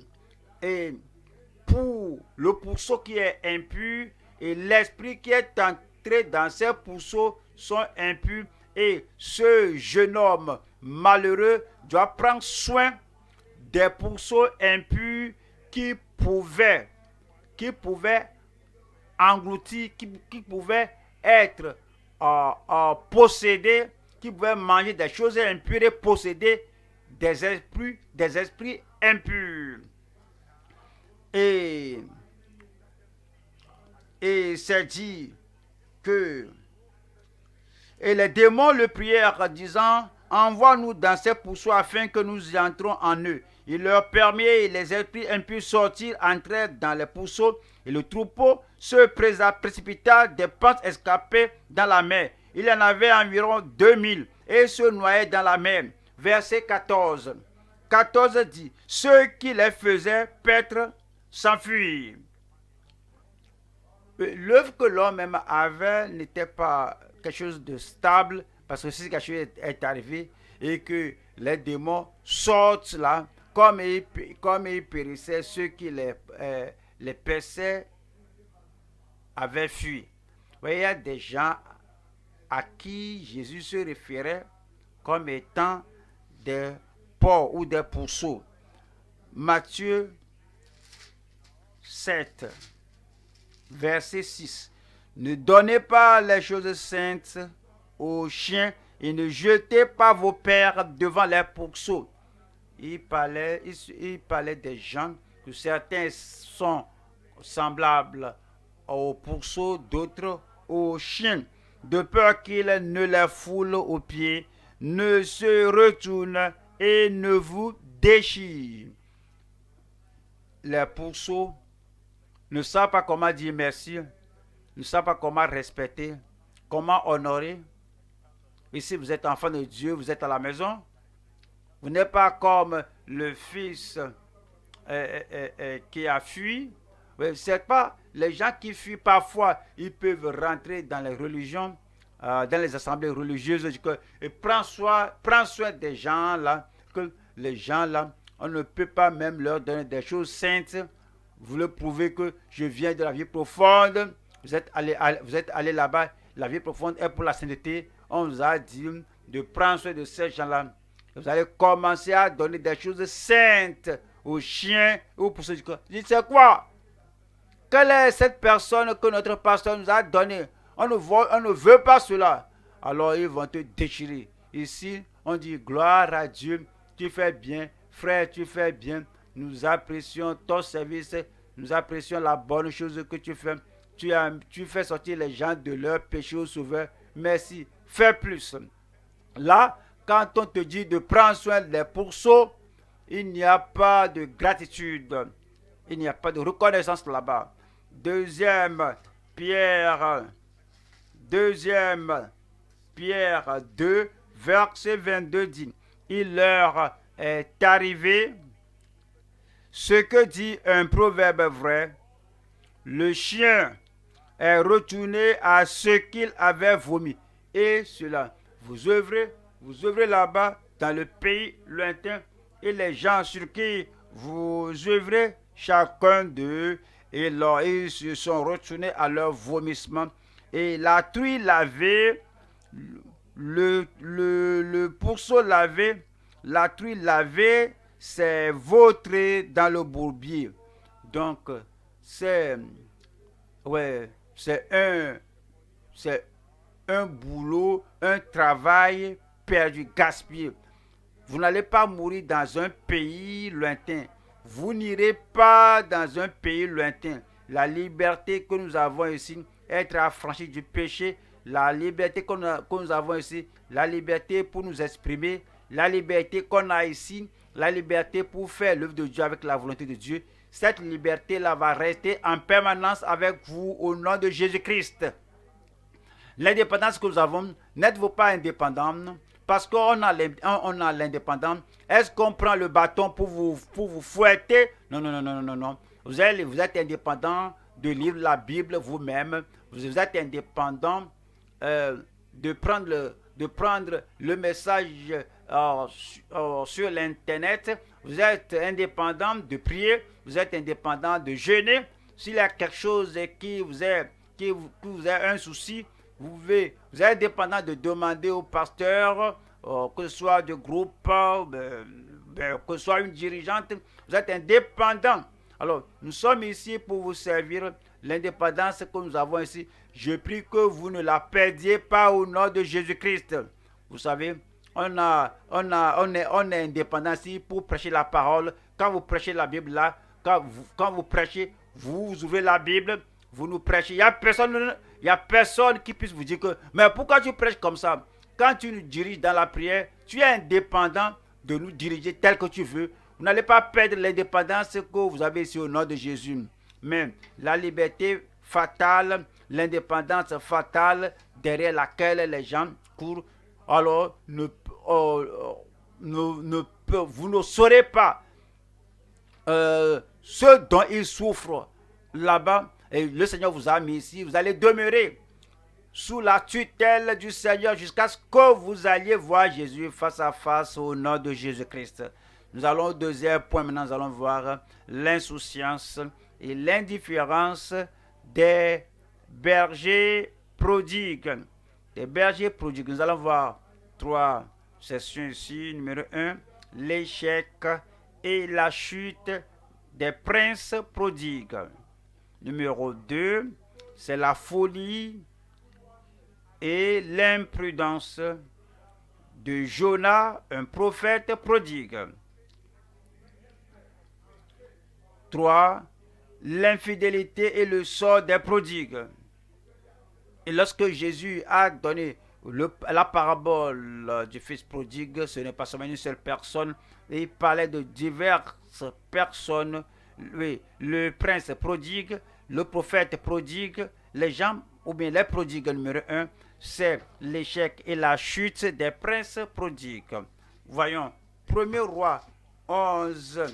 pour le pourceau qui est impur, et l'esprit qui est entré dans ces pourceaux sont impurs. Et ce jeune homme malheureux doit prendre soin des pourceaux impurs qui pouvaient engloutir, qui pouvaient être possédés, qui pouvaient manger des choses impures et posséder des esprits impurs. Et c'est dit que et les démons le prièrent disant, envoie-nous dans ces pourceaux afin que nous entrons en eux. Il leur permit et les esprits impurs sortir, entrèrent dans les pourceaux et le troupeau se précipita des pentes escapées dans la mer. Il y en avait environ 2000 et se noyaient dans la mer. Verset 14. 14 dit, ceux qui les faisaient paître s'enfuirent. L'œuvre que l'homme même avait n'était pas quelque chose de stable, parce que si quelque chose est arrivé et que les démons sortent là, comme ils périssaient, ceux qui les paissaient avaient fui. Vous voyez, il y a des gens à qui Jésus se référait comme étant des porcs ou des pourceaux. Matthieu 7, verset 6. Ne donnez pas les choses saintes aux chiens et ne jetez pas vos pères devant les pourceaux. Il parlait des gens que certains sont semblables aux pourceaux, d'autres aux chiens, de peur qu'ils ne les foulent aux pieds, ne se retournent et ne vous déchirent. Les pourceaux ne savent pas comment dire merci, ne savent pas comment respecter, comment honorer. Ici, vous êtes enfant de Dieu, vous êtes à la maison. Vous n'êtes pas comme le fils qui a fui. C'est pas les gens qui fuient parfois, ils peuvent rentrer dans les religions, dans les assemblées religieuses et prends soin des gens là, que les gens là, on ne peut pas même leur donner des choses saintes. Vous le prouvez que je viens de la vie profonde. Vous êtes allé là-bas. La vie profonde est pour la sainteté. On vous a dit de prendre soin de ces gens-là. Vous allez commencer à donner des choses saintes aux chiens ou pour ceux du corps. Dites, c'est quoi? Quelle est cette personne que notre pasteur nous a donnée? On ne veut pas cela. Alors ils vont te déchirer. Ici, on dit gloire à Dieu. Tu fais bien. Frère, tu fais bien. Nous apprécions ton service. Nous apprécions la bonne chose que tu fais. Tu fais sortir les gens de leur péché au Sauveur. Merci. Fais plus. Là, quand on te dit de prendre soin des pourceaux, il n'y a pas de gratitude. Il n'y a pas de reconnaissance là-bas. Deuxième Pierre 2, verset 22 dit, il leur est arrivé ce que dit un proverbe vrai, le chien est retourné à ce qu'il avait vomi. Et cela, vous œuvrez là-bas dans le pays lointain et les gens sur qui vous œuvrez, chacun d'eux, et là, ils se sont retournés à leur vomissement. Et la truie lavée, le pourceau lavé, la truie lavée, c'est vautré dans le bourbier. Donc, c'est un boulot, un travail perdu, gaspillé. Vous n'allez pas mourir dans un pays lointain. Vous n'irez pas dans un pays lointain. La liberté que nous avons ici, être affranchis du péché, la liberté que nous avons ici, la liberté pour nous exprimer, la liberté qu'on a ici, la liberté pour faire l'œuvre de Dieu avec la volonté de Dieu, cette liberté-là va rester en permanence avec vous au nom de Jésus-Christ. L'indépendance que nous avons, n'êtes-vous pas indépendant? Parce qu'on a l'indépendance. Est-ce qu'on prend le bâton pour vous fouetter? Non, non, non, non, non, non. Vous êtes indépendant de lire la Bible vous-même. Vous êtes indépendant de prendre le message sur l'Internet. Vous êtes indépendant de prier. Vous êtes indépendant de jeûner. S'il y a quelque chose qui vous est un souci, vous êtes indépendant de demander au pasteur, que ce soit de groupe, que ce soit une dirigeante. Vous êtes indépendant. Alors, nous sommes ici pour vous servir. L'indépendance que nous avons ici, je prie que vous ne la perdiez pas au nom de Jésus-Christ. Vous savez, on est indépendant ici pour prêcher la parole. Quand vous prêchez la Bible là, quand vous prêchez, vous ouvrez la Bible, vous nous prêchez. Il n'y a personne qui puisse vous dire que, mais pourquoi tu prêches comme ça? Quand tu nous diriges dans la prière, tu es indépendant de nous diriger tel que tu veux. Vous n'allez pas perdre l'indépendance que vous avez ici au nom de Jésus. Mais la liberté fatale, l'indépendance fatale derrière laquelle les gens courent, alors vous ne saurez pas ce dont ils souffrent là-bas. Et le Seigneur vous a mis ici. Vous allez demeurer sous la tutelle du Seigneur jusqu'à ce que vous alliez voir Jésus face à face au nom de Jésus-Christ. Nous allons au deuxième point maintenant. Nous allons voir l'insouciance et l'indifférence des bergers prodigues. Des bergers prodigues. Nous allons voir 3 sessions ici. Numéro 1, l'échec et la chute des princes prodigues. Numéro 2, c'est la folie et l'imprudence de Jonas, un prophète prodigue. 3, l'infidélité et le sort des prodigues. Et lorsque Jésus a donné la parabole du fils prodigue, ce n'est pas seulement une seule personne, il parlait de diverses personnes. Oui, le prince prodigue, le prophète prodigue, les gens, ou bien les prodigues numéro 1, c'est l'échec et la chute des princes prodigues. Voyons, 1er roi 11,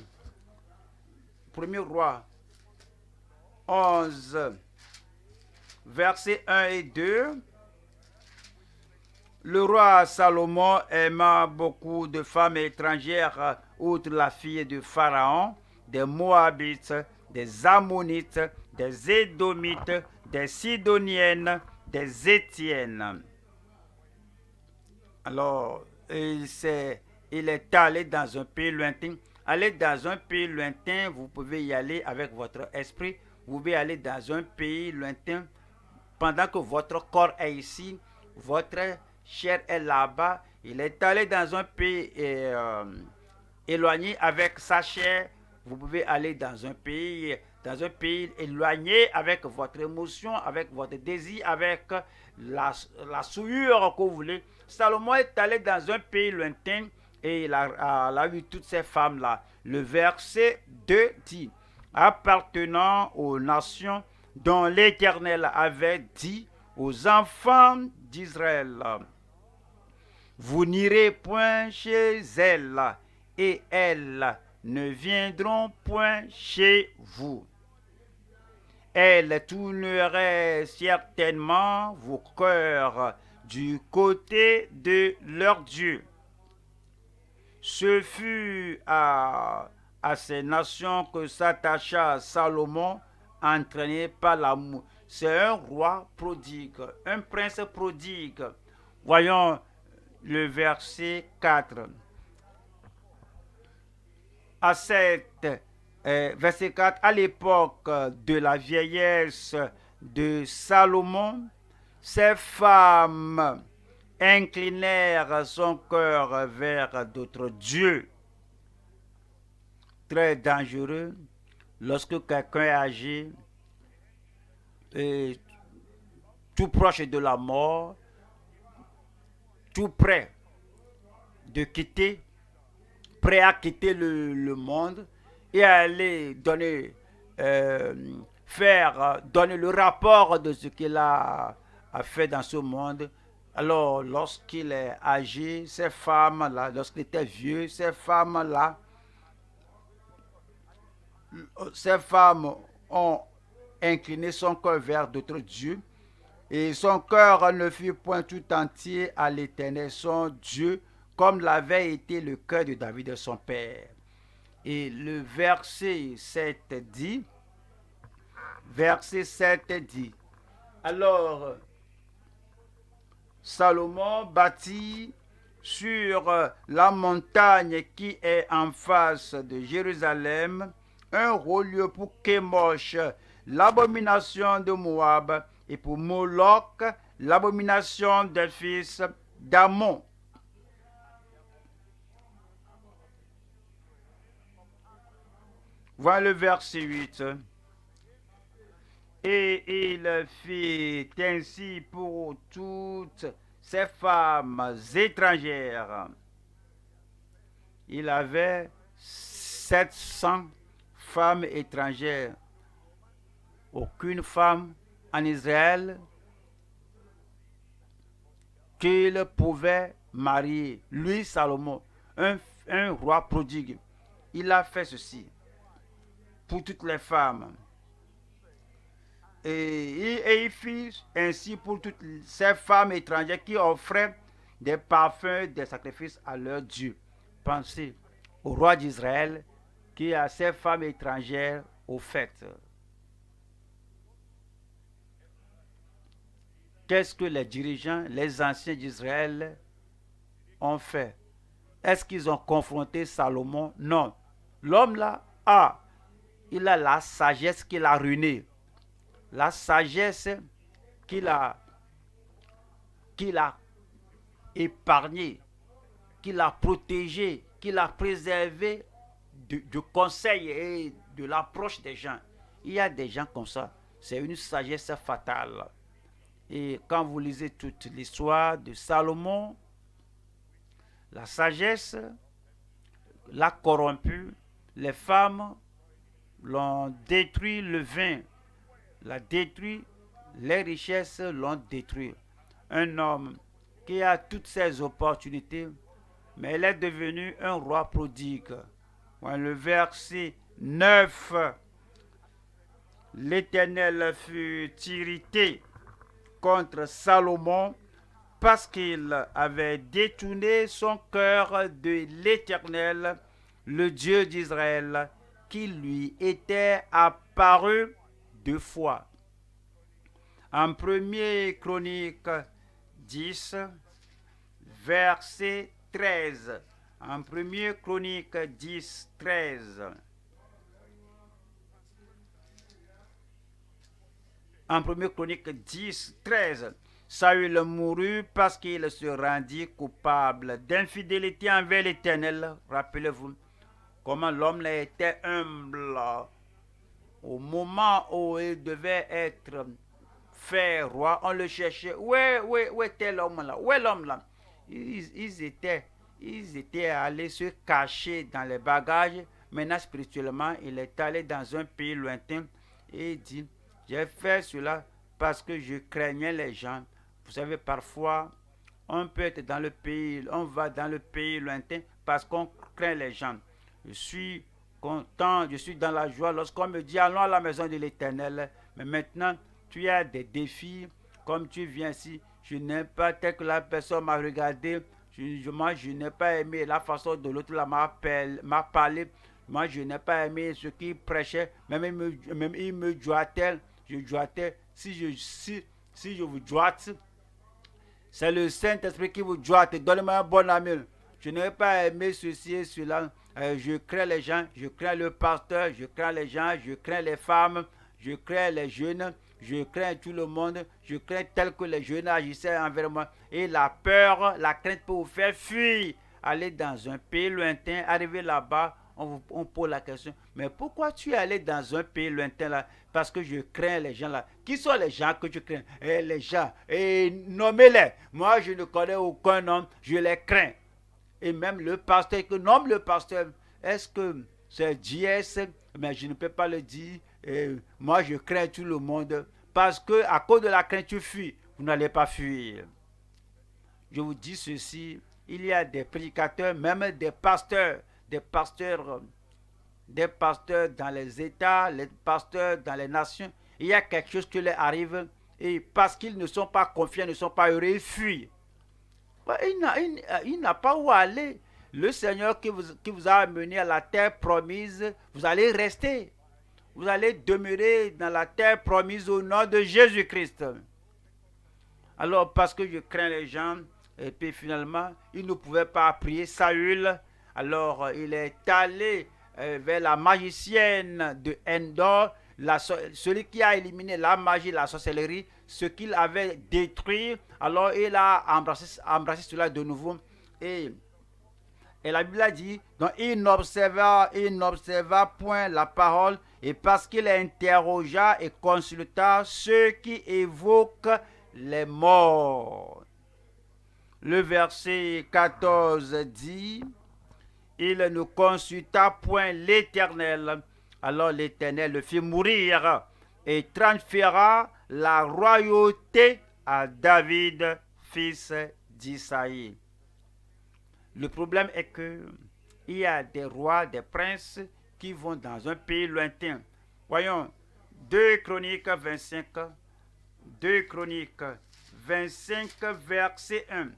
versets 1 et 2. Le roi Salomon aima beaucoup de femmes étrangères, outre la fille de Pharaon, des Moabites, des Ammonites, des Édomites, des Sidoniennes, des Étiennes. Alors, il est allé dans un pays lointain. Aller dans un pays lointain, vous pouvez y aller avec votre esprit. Vous pouvez aller dans un pays lointain pendant que votre corps est ici, votre chair est là-bas. Il est allé dans un pays éloigné avec sa chair. Vous pouvez aller dans un pays éloigné avec votre émotion, avec votre désir, avec la souillure que vous voulez. Salomon est allé dans un pays lointain et il a vu toutes ces femmes-là. Le verset 2 dit, appartenant aux nations dont l'Éternel avait dit aux enfants d'Israël, vous n'irez point chez elles et elles ne viendront point chez vous. Elles tourneraient certainement vos cœurs du côté de leur Dieu. Ce fut à ces nations que s'attacha Salomon, entraîné par l'amour. C'est un roi prodigue, un prince prodigue. Voyons le verset 4. Verset 4, à l'époque de la vieillesse de Salomon, ces femmes inclinèrent son cœur vers d'autres dieux. Très dangereux lorsque quelqu'un est âgé, et tout proche de la mort, tout près de quitter, prêt à quitter le monde, et aller donner, donner le rapport de ce qu'il a fait dans ce monde. Alors, lorsqu'il est âgé, ces femmes-là, lorsqu'il était vieux, ces femmes ont incliné son cœur vers d'autres dieux. Et son cœur ne fut point tout entier à l'Éternel, son Dieu, comme l'avait été le cœur de David, son père. Et le verset 7 dit, alors Salomon bâtit sur la montagne qui est en face de Jérusalem un haut lieu pour Kémosh, l'abomination de Moab, et pour Moloch, l'abomination des fils d'Ammon. Voilà le verset 8. Et il fit ainsi pour toutes ces femmes étrangères. Il avait 700 femmes étrangères. Aucune femme en Israël qu'il pouvait marier. Lui, Salomon, un roi prodigue, il a fait ceci pour toutes les femmes. Et il fit ainsi pour toutes ces femmes étrangères qui offraient des parfums, des sacrifices à leur Dieu. Pensez au roi d'Israël qui a ces femmes étrangères au fait. Qu'est-ce que les dirigeants, les anciens d'Israël ont fait? Est-ce qu'ils ont confronté Salomon? Non. L'homme là, il a la sagesse qu'il a ruinée. La sagesse qu'il a épargnée, qu'il a protégée, qu'il a préservée du conseil et de l'approche des gens. Il y a des gens comme ça. C'est une sagesse fatale. Et quand vous lisez toute l'histoire de Salomon, la sagesse l'a corrompu, les femmes l'ont détruit, le vin l'a détruit, les richesses l'ont détruit. Un homme qui a toutes ces opportunités, mais il est devenu un roi prodigue. Le verset 9, l'Éternel fut irrité contre Salomon parce qu'il avait détourné son cœur de l'Éternel, le Dieu d'Israël, qui lui était apparu 2 fois. En 1er Chronique 10, verset 13. En 1er Chronique 10, 13. En 1er Chronique 10, 13. Saül mourut parce qu'il se rendit coupable d'infidélité envers l'Éternel. Rappelez-vous comment l'homme était humble au moment où il devait être fait roi. On le cherchait. Où était l'homme là? Où est l'homme là? Ils étaient allés se cacher dans les bagages. Maintenant, spirituellement, il est allé dans un pays lointain et il dit, j'ai fait cela parce que je craignais les gens. Vous savez, parfois, on peut être dans le pays, on va dans le pays lointain parce qu'on craint les gens. Je suis content, je suis dans la joie lorsqu'on me dit, allons à la maison de l'Éternel. Mais maintenant, tu as des défis, comme tu viens ici, je n'aime pas tel que la personne m'a regardé, moi je n'ai pas aimé la façon dont l'autre m'a parlé, moi je n'ai pas aimé ce qu'il prêchait, même il me doigtait, je doigtais, si je vous doite, c'est le Saint-Esprit qui vous doite, donnez-moi un bon ami. Je n'ai pas aimé ceci et cela, je crains les gens, je crains le pasteur, je crains les gens, je crains les femmes, je crains les jeunes, je crains tout le monde, je crains tel que les jeunes agissaient envers moi. Et la peur, la crainte peut vous faire fuir, aller dans un pays lointain, arriver là-bas, on pose la question, mais pourquoi tu es allé dans un pays lointain là? Parce que je crains les gens là. Qui sont les gens que tu crains? Les gens, nommez-les. Moi, je ne connais aucun homme, je les crains. Et même le pasteur, que nomme le pasteur, est-ce que c'est JS, mais je ne peux pas le dire. Moi, je crains tout le monde. Parce que à cause de la crainte, tu fuis. Vous n'allez pas fuir. Je vous dis ceci, il y a des prédicateurs, même des pasteurs, des pasteurs dans les États, les pasteurs dans les nations. Il y a quelque chose qui leur arrive et parce qu'ils ne sont pas confiants, ne sont pas heureux, ils fuient. Il n'a pas où aller. Le Seigneur qui vous a amené à la terre promise, vous allez rester. Vous allez demeurer dans la terre promise au nom de Jésus-Christ. Alors, parce que je crains les gens, et puis finalement, il ne pouvait pas prier Saül. Alors, il est allé vers la magicienne de Endor, celui qui a éliminé la magie, la sorcellerie, ce qu'il avait détruit. Alors, il a embrassé cela de nouveau. Et la Bible a dit, donc il n'observa point la parole, et parce qu'il interrogea et consulta ceux qui évoquent les morts. Le verset 14 dit, il ne consulta point l'Éternel. Alors l'Éternel le fit mourir et transféra la royauté à David, fils d'Isaïe. Le problème est que il y a des rois, des princes qui vont dans un pays lointain. Voyons, 2 Chroniques 25, 2 Chroniques 25, verset 1.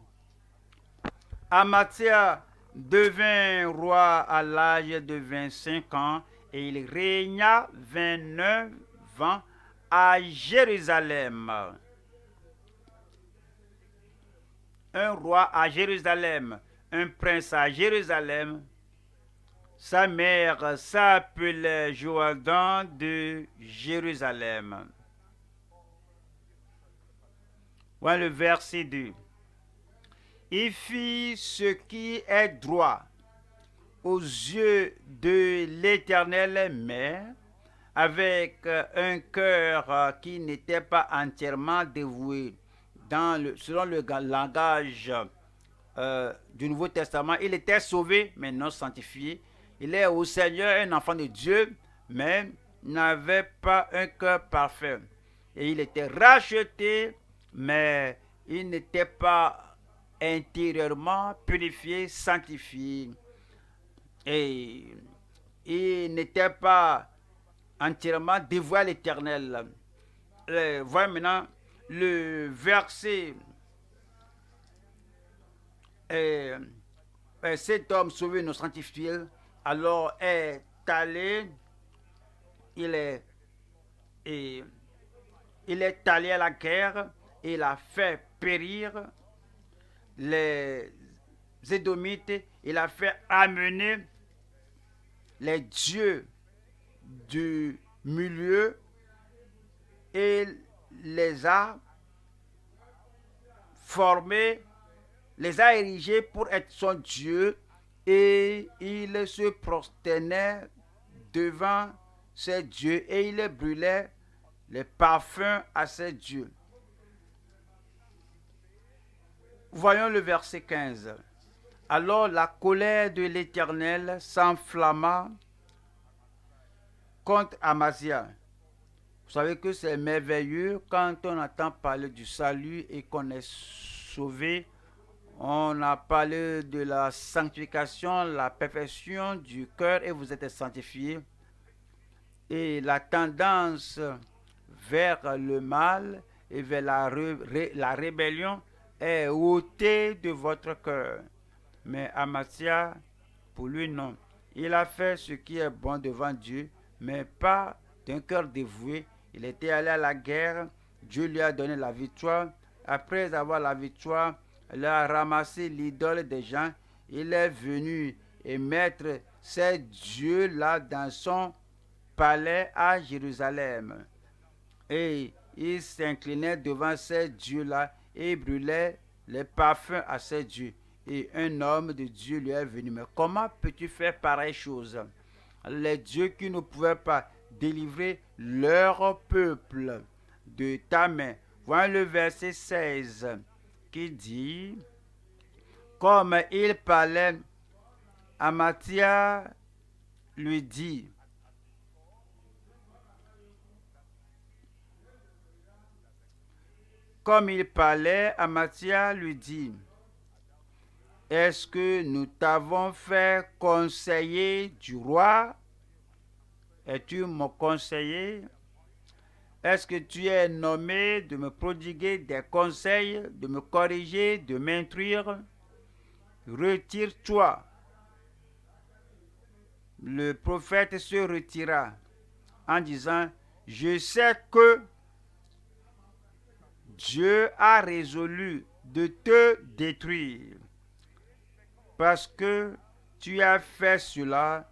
Amathia devint roi à l'âge de 25 ans et il régna 29 ans à Jérusalem. Un roi à Jérusalem, un prince à Jérusalem. Sa mère s'appelait Joadan de Jérusalem. Voilà le verset 2. Il fit ce qui est droit aux yeux de l'Éternel, mais avec un cœur qui n'était pas entièrement dévoué. Selon le langage du Nouveau Testament, il était sauvé, mais non sanctifié. Il est au Seigneur un enfant de Dieu, mais n'avait pas un cœur parfait. Et il était racheté, mais il n'était pas intérieurement purifié, sanctifié. Et il n'était pas entièrement dévoué à l'Éternel. Voyez maintenant le verset. Cet homme sauvé, nous sanctifié, alors est allé, il est allé à la guerre, et il a fait périr les Édomites, il a fait amener les dieux du milieu et les a formés, les a érigés pour être son Dieu, et il se prosternait devant ces dieux et il brûlait les parfums à ces dieux. Voyons le verset 15. Alors la colère de l'Éternel s'enflamma contre Amazia. Vous savez que c'est merveilleux quand on entend parler du salut et qu'on est sauvé. On a parlé de la sanctification, la perfection du cœur et vous êtes sanctifiés. Et la tendance vers le mal et vers la rébellion est ôtée de votre cœur. Mais Amazia, pour lui, non. Il a fait ce qui est bon devant Dieu, mais pas d'un cœur dévoué. Il était allé à la guerre, Dieu lui a donné la victoire. Après avoir la victoire, il a ramassé l'idole des gens. Il est venu et mettre ces dieux-là dans son palais à Jérusalem. Et il s'inclinait devant ces dieux-là et brûlait les parfums à ces dieux. Et un homme de Dieu lui est venu. Mais comment peux-tu faire pareille chose? Les dieux qui ne pouvaient pas délivrer leur peuple de ta main. Voilà le verset 16 qui dit, comme il parlait, Amathia lui dit, comme il parlait, Amathia lui dit, est-ce que nous t'avons fait conseiller du roi? Es-tu mon conseiller? Est-ce que tu es nommé de me prodiguer des conseils, de me corriger, de m'instruire? Retire-toi. Le prophète se retira en disant, je sais que Dieu a résolu de te détruire parce que tu as fait cela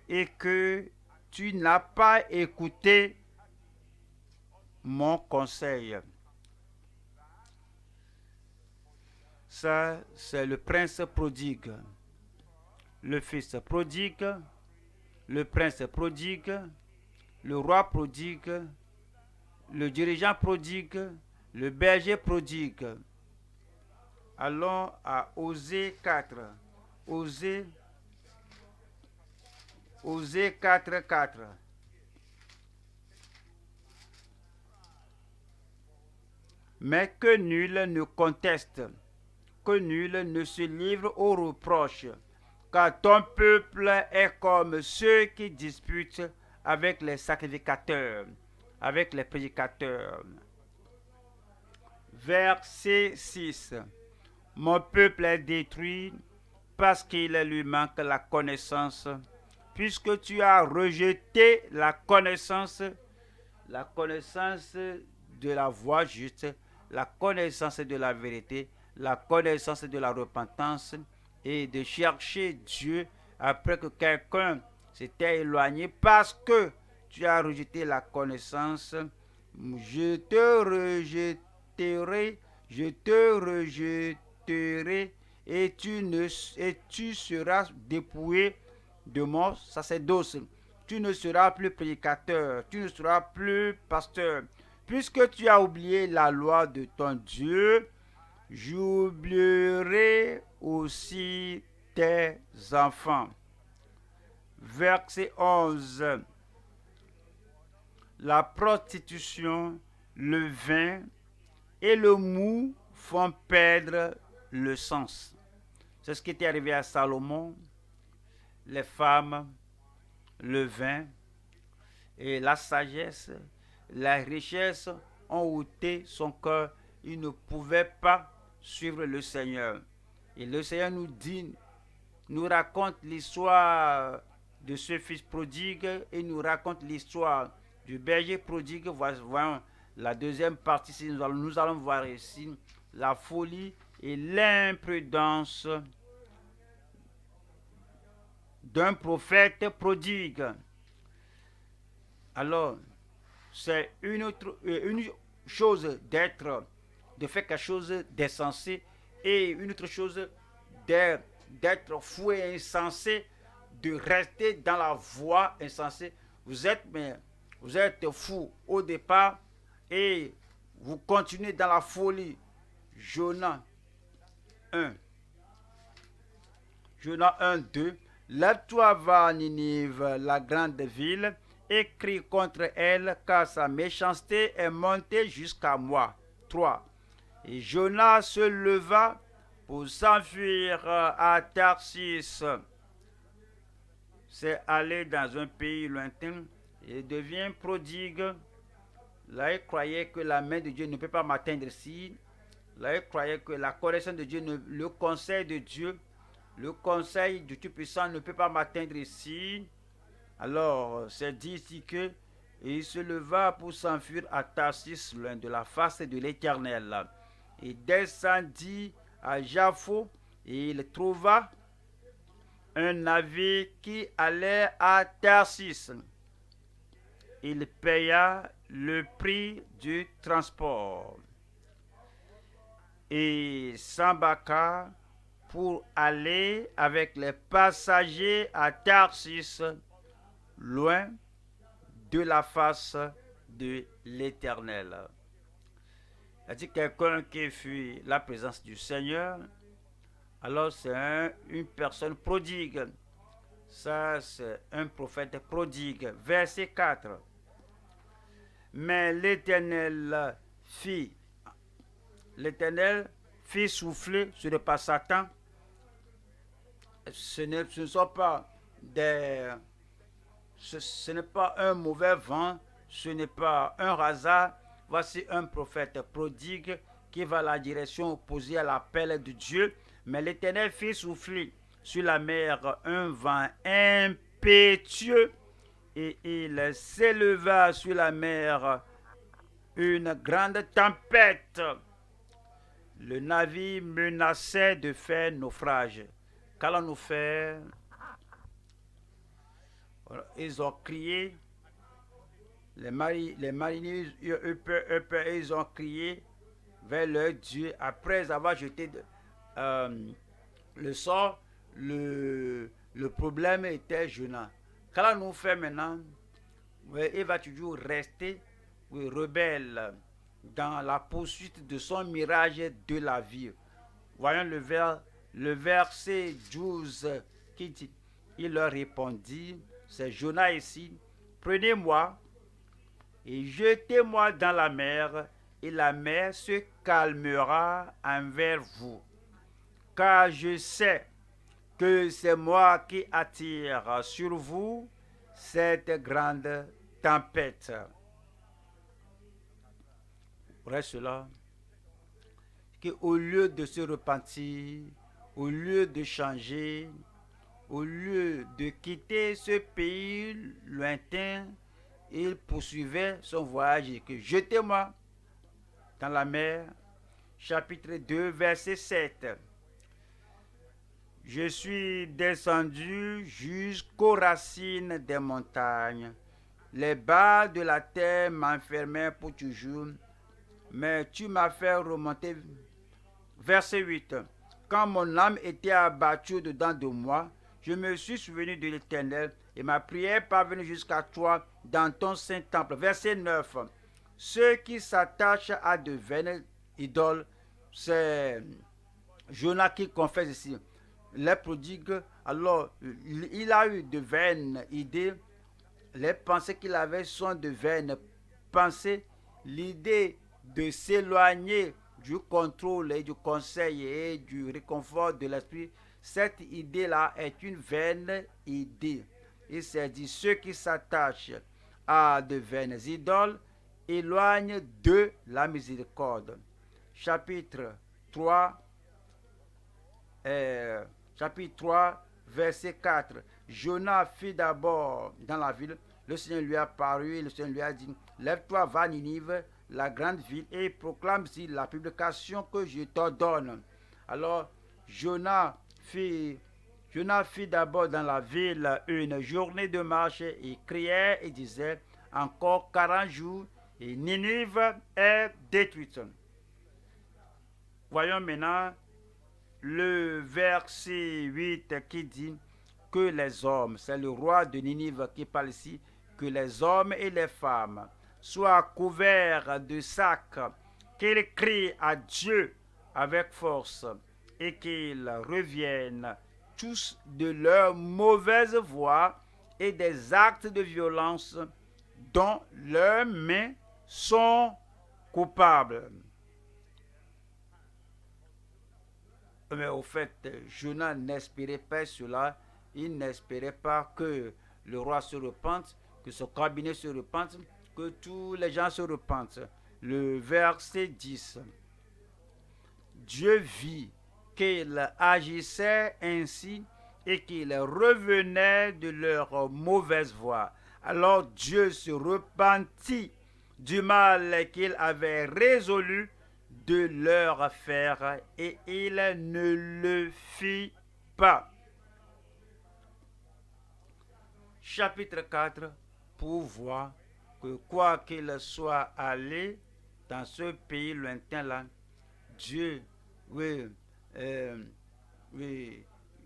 et que tu n'as pas écouté mon conseil. Ça, c'est le prince prodigue, le fils prodigue, le prince prodigue, le roi prodigue, le dirigeant prodigue, le berger prodigue. Allons à Osée 4. Osée 4, 4. Mais que nul ne conteste, que nul ne se livre aux reproches, car ton peuple est comme ceux qui disputent avec les sacrificateurs, avec les prédicateurs. Verset 6. Mon peuple est détruit parce qu'il lui manque la connaissance, puisque tu as rejeté la connaissance de la voie juste, la connaissance de la vérité, la connaissance de la repentance et de chercher Dieu après que quelqu'un s'était éloigné parce que tu as rejeté la connaissance. Je te rejetterai et tu seras dépouillé de mon sacerdoce. Tu ne seras plus prédicateur, tu ne seras plus pasteur. Puisque tu as oublié la loi de ton Dieu, j'oublierai aussi tes enfants. Verset 11. La prostitution, le vin et le mou font perdre le sens. C'est ce qui était arrivé à Salomon. Les femmes, le vin et la sagesse, la richesse ont ôté son cœur. Il ne pouvait pas suivre le Seigneur. Et le Seigneur nous raconte l'histoire de ce fils prodigue et nous raconte l'histoire du berger prodigue. Voyons la deuxième partie, nous allons voir ici la folie et l'imprudence d'un prophète prodigue. Alors, c'est une chose de faire quelque chose d'insensé et une autre chose d'être fou et insensé, de rester dans la voie insensée. Vous êtes fou au départ et vous continuez dans la folie. Jonas 1. Jonas 1, 2. Lève-toi, va à Ninive, la grande ville, et crie contre elle, car sa méchanceté est montée jusqu'à moi. 3. Et Jonas se leva pour s'enfuir à Tarsis. C'est aller dans un pays lointain. Il devient prodigue. Là, il croyait que la main de Dieu ne peut pas m'atteindre ici. Là, il croyait que la connaissance de Dieu, le conseil de Dieu, le conseil du Tout-Puissant ne peut pas m'atteindre ici. Alors, c'est dit ici que il se leva pour s'enfuir à Tarsis, loin de la face de l'Éternel. Il descendit à Jaffo et il trouva un navire qui allait à Tarsis. Il paya le prix du transport et s'embarqua pour aller avec les passagers à Tarsis, loin de la face de l'Éternel. C'est-à-dire quelqu'un qui fuit la présence du Seigneur, alors c'est une personne prodigue. Ça, c'est un prophète prodigue. Verset 4. Mais l'Éternel fit souffler, ce n'est pas Satan, ce ne sont pas ce n'est pas un mauvais vent, ce n'est pas un hasard. Voici un prophète prodigue qui va à la direction opposée à l'appel de Dieu. Mais l'Éternel fit souffler sur la mer un vent impétueux et il s'éleva sur la mer une grande tempête. Le navire menaçait de faire naufrage. Qu'allons-nous faire? Ils ont crié. Les mariniers, ils ont crié vers leur Dieu après avoir jeté le sort. Le problème était Jonas. Qu'allons-nous faire maintenant? Il va toujours rester rebelle dans la poursuite de son mirage de la vie. Voyons le verset 12 qui dit, il leur répondit, c'est Jonas ici, prenez-moi et jetez-moi dans la mer, et la mer se calmera envers vous. Car je sais que c'est moi qui attire sur vous cette grande tempête. Reste là, qu'au lieu de se repentir, au lieu de changer, au lieu de quitter ce pays lointain, il poursuivait son voyage et que jetez-moi dans la mer. Chapitre 2, verset 7. Je suis descendu jusqu'aux racines des montagnes. Les bas de la terre m'enfermaient pour toujours, mais tu m'as fait remonter. Verset 8. Quand mon âme était abattue dedans de moi, je me suis souvenu de l'Éternel et ma prière parvenue jusqu'à toi dans ton saint temple. Verset 9. Ceux qui s'attachent à de vaines idoles, c'est Jonas qui confesse ici. Les prodigues, alors il a eu de vaines idées. Les pensées qu'il avait sont de vaines pensées. L'idée de s'éloigner du contrôle et du conseil et du réconfort de l'esprit, cette idée-là est une vaine idée. Il s'est dit, ceux qui s'attachent à de vaines idoles éloignent de la miséricorde. Chapitre 3, verset 4. Jonas fit d'abord dans la ville. Le Seigneur lui a paru et le Seigneur lui a dit, lève-toi, va à Ninive, la grande ville, et proclame-y la publication que je t'ordonne. Alors, Jonas fit d'abord dans la ville une journée de marche et criait et disait, encore 40 jours et Ninive est détruite. Voyons maintenant le verset 8 qui dit que les hommes, c'est le roi de Ninive qui parle ici, que les hommes et les femmes soient couverts de sacs, qu'ils crient à Dieu avec force et qu'ils reviennent tous de leur mauvaise voie et des actes de violence dont leurs mains sont coupables. Mais au fait, Jonas n'espérait pas cela. Il n'espérait pas que le roi se repente, que son cabinet se repente, que tous les gens se repentent. Le verset 10. Dieu vit qu'ils agissaient ainsi et qu'ils revenaient de leur mauvaise voie. Alors Dieu se repentit du mal qu'il avait résolu de leur faire et il ne le fit pas. Chapitre 4, pour voir que quoi qu'il soit allé dans ce pays lointain-là, Dieu, oui,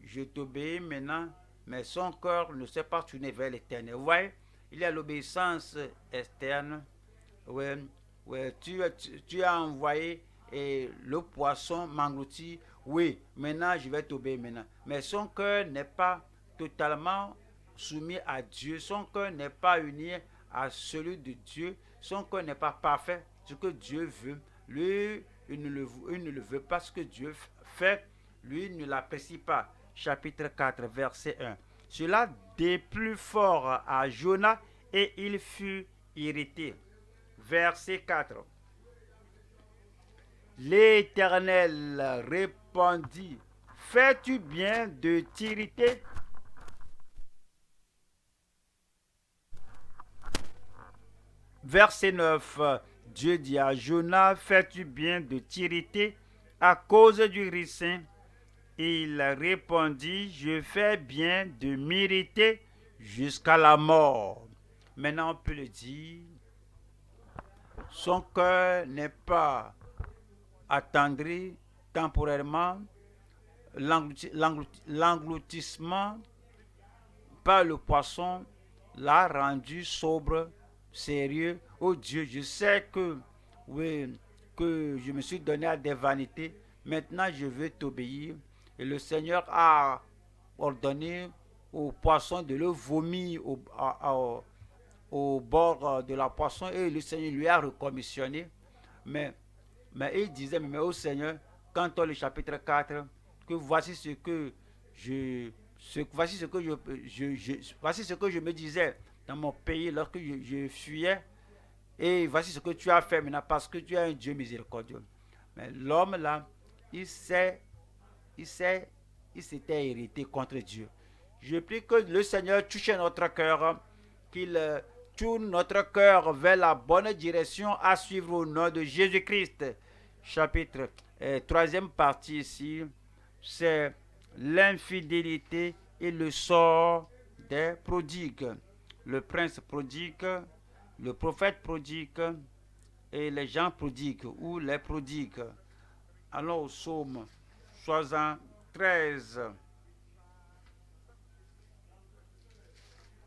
je t'obéis maintenant, mais son cœur ne s'est pas tourné vers l'Éternel. Vous voyez, il y a l'obéissance externe. Oui, tu as envoyé le poisson m'engloutit. Oui, maintenant je vais t'obéir maintenant. Mais son cœur n'est pas totalement soumis à Dieu. Son cœur n'est pas uni à celui de Dieu. Son cœur n'est pas parfait. Ce que Dieu veut, lui, il ne le veut pas. Ce que Dieu fait, lui, il ne l'apprécie pas. Chapitre 4, verset 1. Cela déplut fort à Jonas et il fut irrité. Verset 4. L'Éternel répondit, fais-tu bien de t'irriter? Verset 9. Dieu dit à Jonas, fais-tu bien de t'irriter à cause du ricin? Il répondit, je fais bien de m'irriter jusqu'à la mort. Maintenant on peut le dire, son cœur n'est pas attendri temporairement, l'engloutissement par le poisson l'a rendu sobre, sérieux. Oh Dieu, je sais que, oui, que je me suis donné à des vanités. Maintenant, je veux t'obéir. Et le Seigneur a ordonné au poisson de le vomir au bord de la poisson. Et le Seigneur lui a recommissionné. Mais il disait, mais au Seigneur, quand on le chapitre 4, que voici ce que voici ce que voici ce que je me disais dans mon pays lorsque je fuyais, et voici ce que tu as fait maintenant parce que tu es un Dieu miséricordieux. Mais l'homme là, il s'était irrité contre Dieu. Je prie que le Seigneur touche notre cœur, qu'il tourne notre cœur vers la bonne direction à suivre au nom de Jésus-Christ. Chapitre 3e partie ici, c'est l'infidélité et le sort des prodigues. Le prince prodigue, le prophète prodigue et les gens prodigues ou les prodigues. Allons au psaume 73.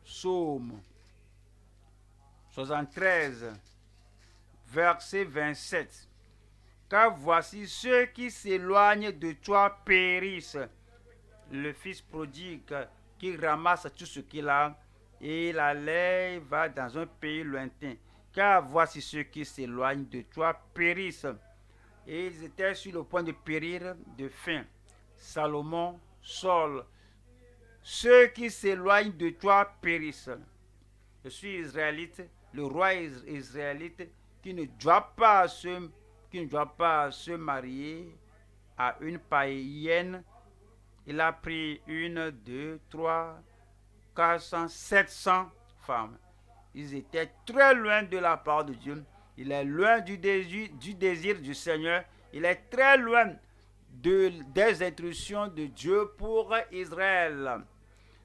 Psaume 73, verset 27. Car voici ceux qui s'éloignent de toi périssent. Le fils prodigue qui ramasse tout ce qu'il a et il allait va dans un pays lointain. Car voici ceux qui s'éloignent de toi périssent. Et ils étaient sur le point de périr de faim. Salomon, Saul, ceux qui s'éloignent de toi périssent. Je suis israélite, le roi israélite qui ne doit pas se marier à une païenne. Il a pris 1, 2, 3, 400, 700 femmes. Ils étaient très loin de la part de Dieu. Il est loin du désir du Seigneur. Il est très loin des instructions de Dieu pour Israël.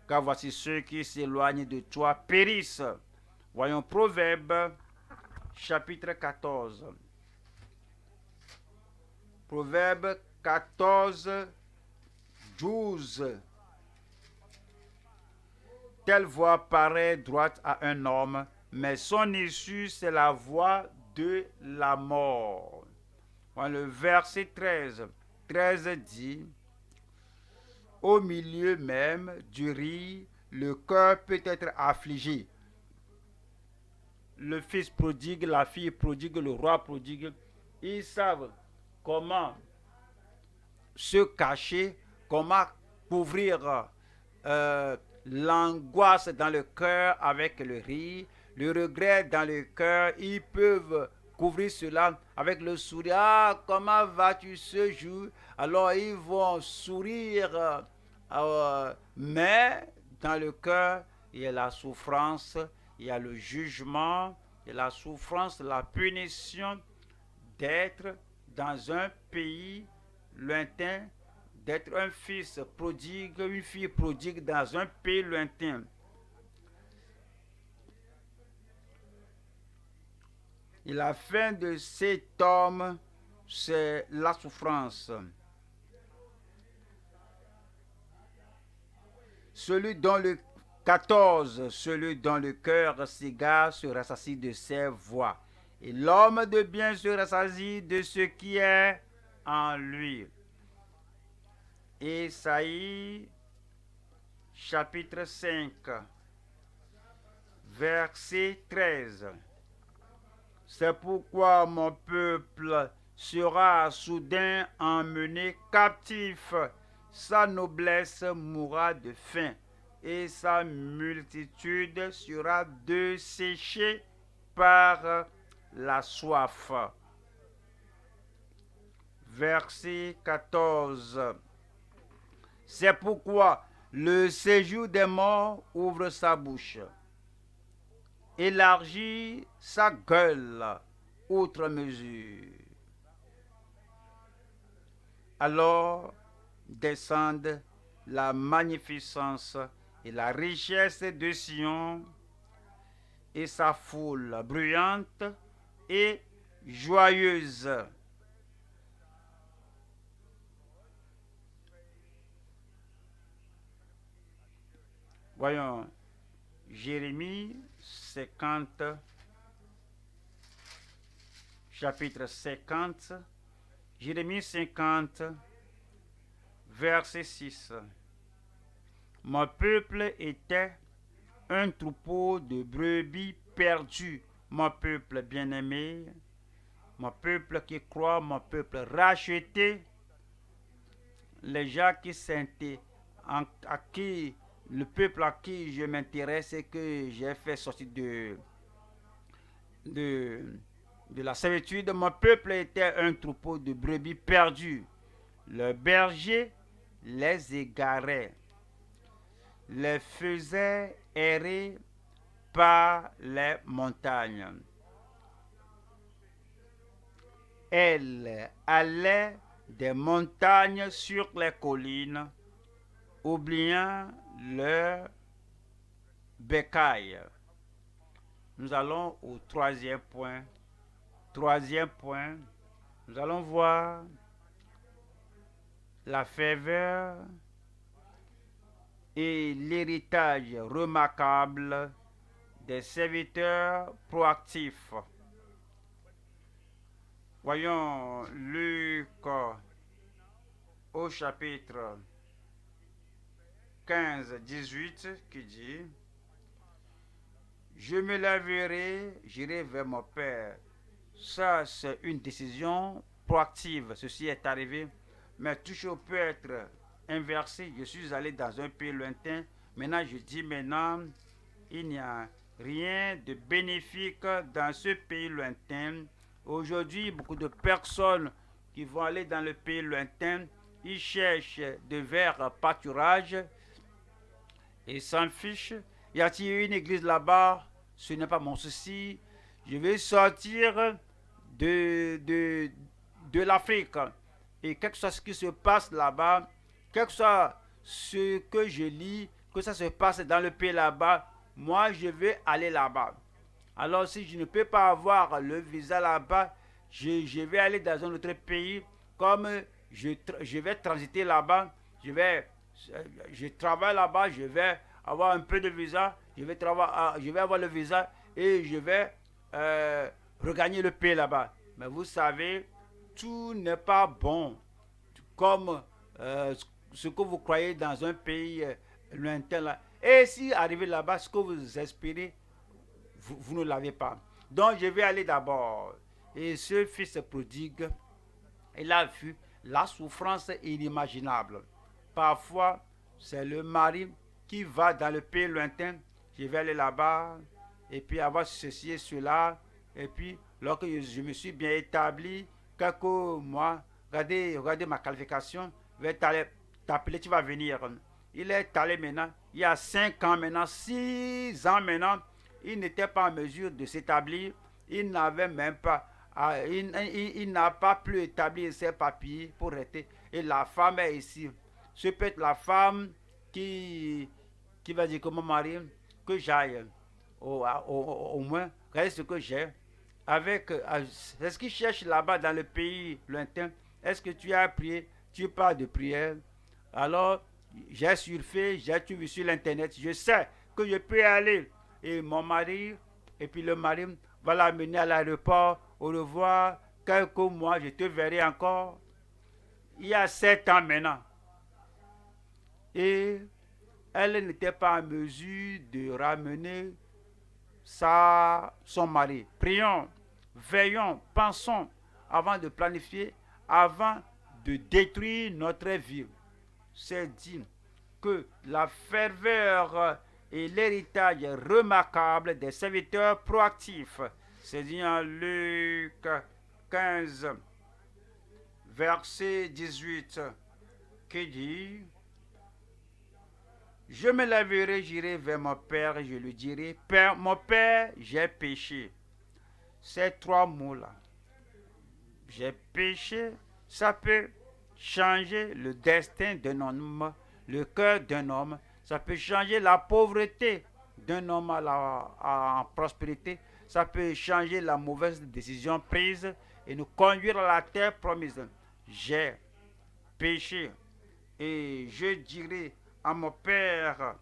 Car voici ceux qui s'éloignent de toi périssent. Voyons Proverbe, chapitre 14. Proverbe 14, 12. Telle voie paraît droite à un homme, mais son issue, c'est la voie de la mort. Voyons le verset 13. 13 dit, au milieu même du rire, le cœur peut être affligé. Le fils prodigue, la fille prodigue, le roi prodigue, ils savent comment se cacher, comment couvrir l'angoisse dans le cœur avec le rire, le regret dans le cœur. Ils peuvent couvrir cela avec le sourire. Ah, comment vas-tu ce jour? Alors ils vont sourire, mais dans le cœur, il y a la souffrance, il y a le jugement, il y a la souffrance, la punition d'être dans un pays lointain, d'être un fils prodigue, une fille prodigue dans un pays lointain. Et la fin de cet homme, c'est la souffrance. Celui dont le 14, celui dont le cœur s'égare se rassasie de ses voies. Et l'homme de bien se rassasie de ce qui est en lui. Ésaïe, chapitre 5, verset 13. C'est pourquoi mon peuple sera soudain emmené captif, sa noblesse mourra de faim, et sa multitude sera desséchée par la soif. Verset 14. C'est pourquoi le séjour des morts ouvre sa bouche, élargit sa gueule outre mesure. Alors descendent la magnificence et la richesse de Sion et sa foule bruyante et joyeuse. Voyons, Jérémie 50, chapitre 50, Jérémie 50, verset 6. Mon peuple était un troupeau de brebis perdues, mon peuple bien-aimé, mon peuple qui croit, mon peuple racheté, les gens qui s'intéressent, à qui le peuple à qui je m'intéresse et que j'ai fait sortir de la servitude, mon peuple était un troupeau de brebis perdues. Le berger les égarait, les faisait errer par les montagnes. Elle allait des montagnes sur les collines, oubliant leur bécaille. Nous allons au troisième point. Troisième point, nous allons voir la ferveur et l'héritage remarquable des serviteurs proactifs. Voyons Luc au chapitre 15, 18 qui dit: je me lèverai, j'irai vers mon Père. Ça, c'est une décision proactive. Ceci est arrivé, mais toujours peut être inversé. Je suis allé dans un pays lointain. Maintenant, je dis maintenant, il n'y a rien de bénéfique dans ce pays lointain. Aujourd'hui, beaucoup de personnes qui vont aller dans le pays lointain, ils cherchent de verts pâturages et s'en fichent. Y a-t-il une église là-bas? Ce n'est pas mon souci. Je vais sortir de l'Afrique. Et quel que soit ce qui se passe là-bas, quel que soit ce que je lis, que ça se passe dans le pays là-bas, moi je vais aller là-bas. Alors si je ne peux pas avoir le visa là-bas, je vais aller dans un autre pays, comme je vais transiter là-bas, je travaille là-bas, je vais avoir un peu de visa, je vais avoir le visa et je vais regagner le pays là-bas. Mais vous savez, tout n'est pas bon comme ce que vous croyez dans un pays lointain là. Et si arrivé là-bas, ce que vous espérez, vous ne l'avez pas. Donc je vais aller d'abord. Et ce fils prodigue, il a vu la souffrance inimaginable. Parfois, c'est le mari qui va dans le pays lointain. Je vais aller là-bas et puis avoir ceci et cela. Et puis, lorsque je me suis bien établi, quelques mois, regardez ma qualification, je vais t'appeler, tu vas venir. Il est allé maintenant, il y a 5 ans maintenant, 6 ans maintenant, il n'était pas en mesure de s'établir. Il n'avait même pas, il n'a pas pu établir ses papiers pour rester. Et la femme est ici. Ce peut être la femme qui va dire que mon mari, que j'aille au moins, regardez ce que j'ai. Est-ce qu'il cherche là-bas dans le pays lointain? Est-ce que tu as prié? Tu parles de prière. Alors, j'ai surfé, j'ai tout vu sur l'internet. Je sais que je peux y aller. Et mon mari, et puis le mari va l'amener à l'aéroport. Au revoir. Quelques mois, je te verrai encore. Il y a 7 ans maintenant. Et elle n'était pas en mesure de ramener son mari. Prions, veillons, pensons avant de planifier, avant de détruire notre vie. C'est dit que la ferveur et l'héritage remarquable des serviteurs proactifs. C'est dit en Luc 15, verset 18, qui dit: je me lèverai, j'irai vers mon père et je lui dirai: Père, mon père, j'ai péché. Ces trois mots-là, j'ai péché, ça peut changer le destin d'un homme, le cœur d'un homme. Ça peut changer la pauvreté d'un homme en prospérité. Ça peut changer la mauvaise décision prise et nous conduire à la terre promise. J'ai péché et je dirai à mon père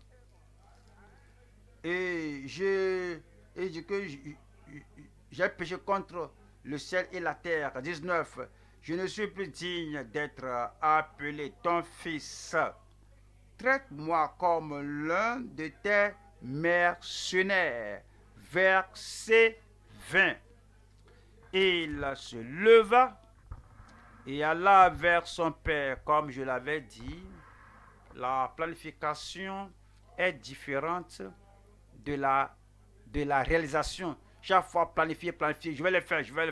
et que j'ai péché contre le ciel et la terre. 19. Je ne suis plus digne d'être appelé ton fils. Traite-moi comme l'un de tes mercenaires. Verset 20. Il se leva et alla vers son père. Comme je l'avais dit, la planification est différente de la réalisation. Chaque fois planifier, je vais le faire, je vais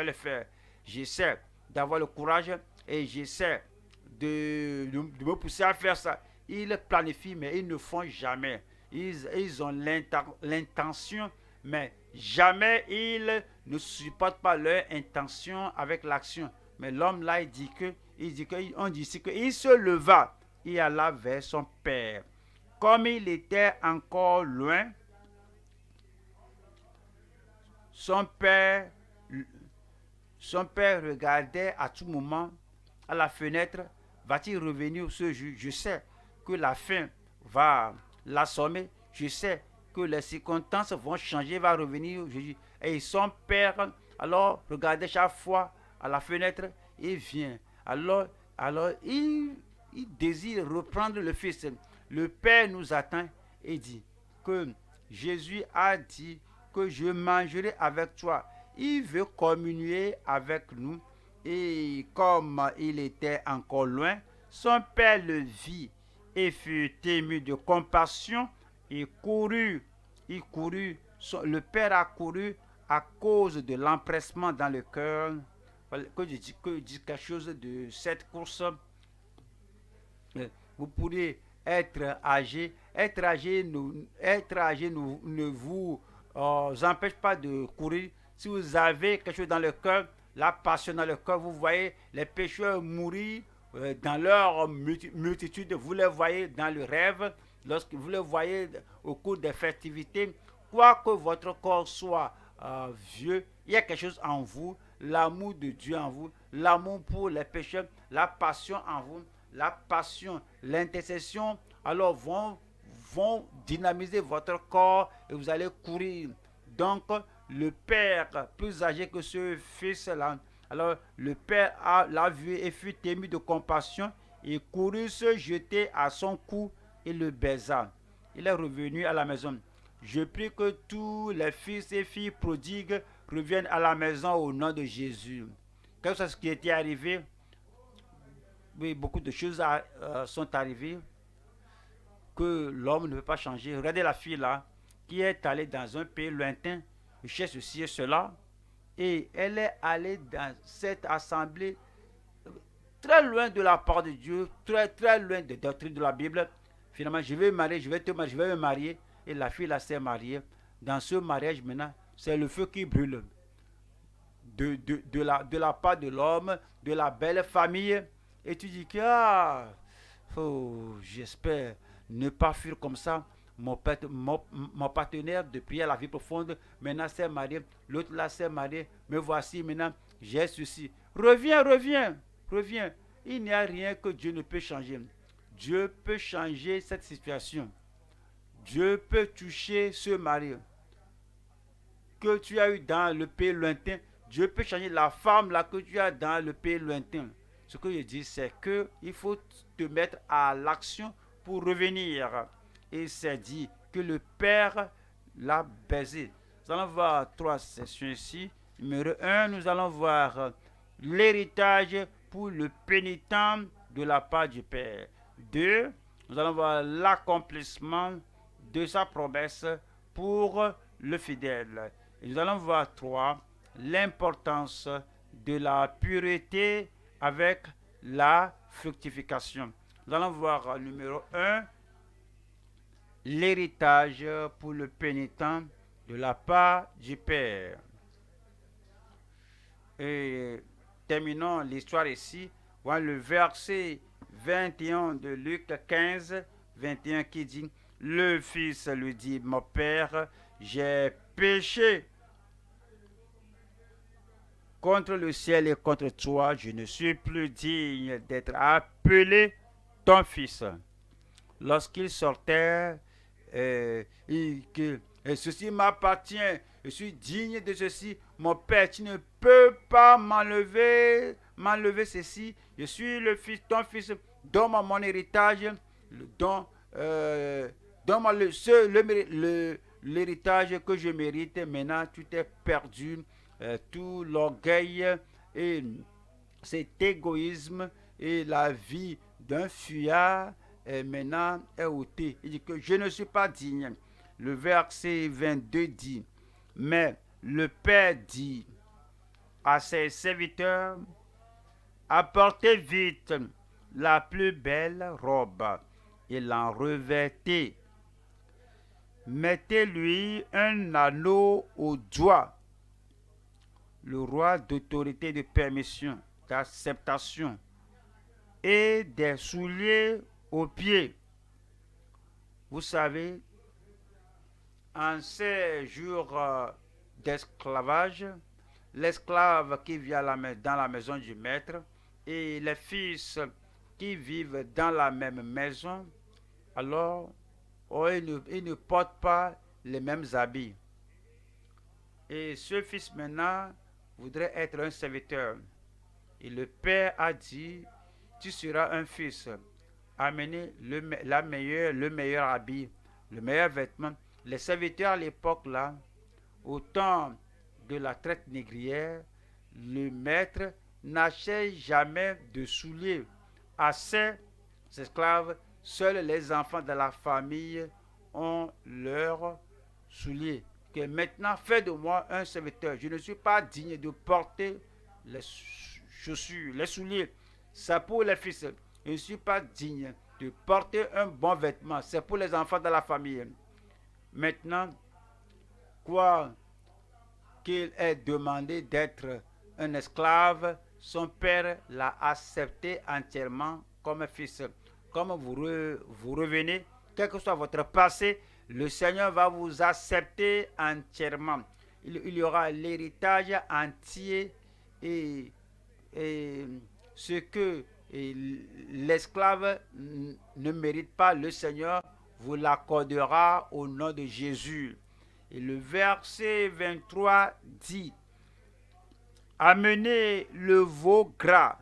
le faire. J'essaie d'avoir le courage et j'essaie de me pousser à faire ça. Ils planifient, mais ils ne font jamais. Ils ont l'intention, mais jamais ils ne supportent pas leur intention avec l'action. Mais l'homme là, on dit ici qu'il se leva, il alla vers son père. Comme il était encore loin, son père regardait à tout moment à la fenêtre. Va-t-il revenir ce jour? Je sais que la faim va l'assommer. Je sais que les circonstances vont changer, va revenir. Et son père, alors, regardait chaque fois à la fenêtre et vient. Alors il désire reprendre le fils. Le père nous attend et dit que Jésus a dit que je mangerai avec toi. Il veut communier avec nous. Et comme il était encore loin, son père le vit et fut ému de compassion et courut. Le père a couru à cause de l'empressement dans le cœur. Que je dis quelque chose de cette course. Vous pourriez être âgé. Être âgé ne vous empêche pas de courir. Si vous avez quelque chose dans le cœur, la passion dans le cœur, vous voyez les pécheurs mourir dans leur multitude. Vous les voyez dans le rêve, lorsque vous les voyez au cours des festivités. Quoique votre corps soit vieux, il y a quelque chose en vous, l'amour de Dieu en vous, l'amour pour les pécheurs, la passion en vous, la passion, l'intercession, alors vont dynamiser votre corps et vous allez courir. Donc, le père, plus âgé que ce fils-là, alors le père l'a vu et fut ému de compassion et courut se jeter à son cou et le baisa. Il est revenu à la maison. Je prie que tous les fils et filles prodigues reviennent à la maison au nom de Jésus. Quel que ce qui était arrivé, oui, beaucoup de choses sont arrivées que l'homme ne peut pas changer. Regardez la fille là, qui est allée dans un pays lointain, cherche ceci et cela, et elle est allée dans cette assemblée très loin de la part de Dieu, très très loin des doctrines de la Bible. Finalement, je vais me marier, et la fille là s'est mariée. Dans ce mariage maintenant, c'est le feu qui brûle. De la part de l'homme, de la belle famille. Et tu dis que j'espère ne pas fuir comme ça. Mon partenaire depuis la vie profonde, maintenant s'est marié, l'autre là s'est marié, me voici maintenant, j'ai ceci. Reviens. Il n'y a rien que Dieu ne peut changer. Dieu peut changer cette situation. Dieu peut toucher ce mari que tu as eu dans le pays lointain. Dieu peut changer la femme là que tu as dans le pays lointain. Ce que je dis, c'est qu'il faut te mettre à l'action pour revenir. Et c'est dit que le père l'a baisé. Nous allons voir 3 sections ici. Numéro 1, nous allons voir l'héritage pour le pénitent de la part du père. 2, nous allons voir l'accomplissement de sa promesse pour le fidèle. Et nous allons voir 3, l'importance de la pureté avec la fructification. Nous allons voir numéro 1, l'héritage pour le pénitent de la part du Père. Et terminons l'histoire ici. Voilà le verset 21 de Luc 15, 21 qui dit: le fils lui dit, mon père, j'ai péché contre le ciel et contre toi, je ne suis plus digne d'être appelé ton fils. Lorsqu'il sortait, ceci m'appartient, je suis digne de ceci. Mon père, tu ne peux pas m'enlever ceci. Je suis le fils, ton fils, donne-moi mon héritage, donne-moi l'héritage que je mérite. Maintenant, tu t'es perdu. Tout l'orgueil et cet égoïsme et la vie d'un fuyard maintenant est ôté. Il dit que je ne suis pas digne. Le verset 22 dit: mais le père dit à ses serviteurs, apportez vite la plus belle robe et l'en revêtez. Mettez-lui un anneau au doigt. Le roi d'autorité de permission, d'acceptation et des souliers aux pieds. Vous savez, en ces jours d'esclavage, l'esclave qui vit dans la maison du maître et les fils qui vivent dans la même maison, alors ils ne portent pas les mêmes habits. Et ce fils maintenant voudrait être un serviteur. Et le père a dit, tu seras un fils. Amenez le meilleur habit, le meilleur vêtement. Les serviteurs à l'époque là, au temps de la traite négrière, le maître n'achetait jamais de souliers à ses esclaves. Seuls les enfants de la famille ont leurs souliers. Que maintenant, fais de moi un serviteur. Je ne suis pas digne de porter les chaussures, les souliers. C'est pour les fils. Je ne suis pas digne de porter un bon vêtement. C'est pour les enfants de la famille. Maintenant, quoi qu'il ait demandé d'être un esclave, son père l'a accepté entièrement comme fils. Comme vous revenez, quel que soit votre passé, le Seigneur va vous accepter entièrement. Il y aura l'héritage entier et ce que l'esclave ne mérite pas, le Seigneur vous l'accordera au nom de Jésus. Et le verset 23 dit: amenez le veau gras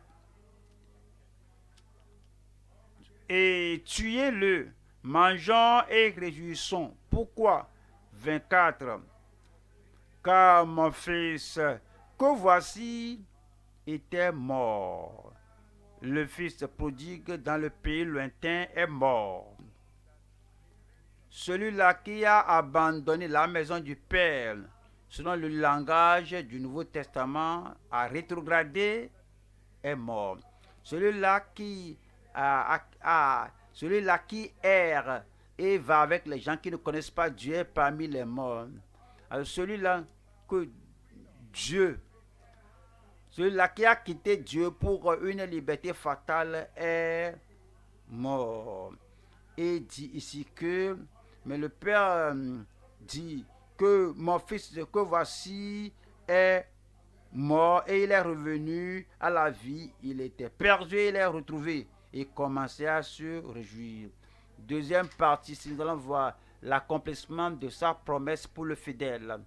et tuez-le, mangeons et réjouissons. Pourquoi? 24. Car mon fils, que voici, était mort. Le fils prodigue dans le pays lointain est mort. Celui-là qui a abandonné la maison du Père, selon le langage du Nouveau Testament, a rétrogradé, est mort. Celui-là qui erre et va avec les gens qui ne connaissent pas Dieu est parmi les morts. Alors celui-là que Dieu, celui-là qui a quitté Dieu pour une liberté fatale est mort. Et dit ici que, mais le Père dit que mon fils que voici est mort et il est revenu à la vie. Il était perdu et il est retrouvé et commençait à se réjouir. Deuxième partie, si nous allons voir l'accomplissement de sa promesse pour le fidèle.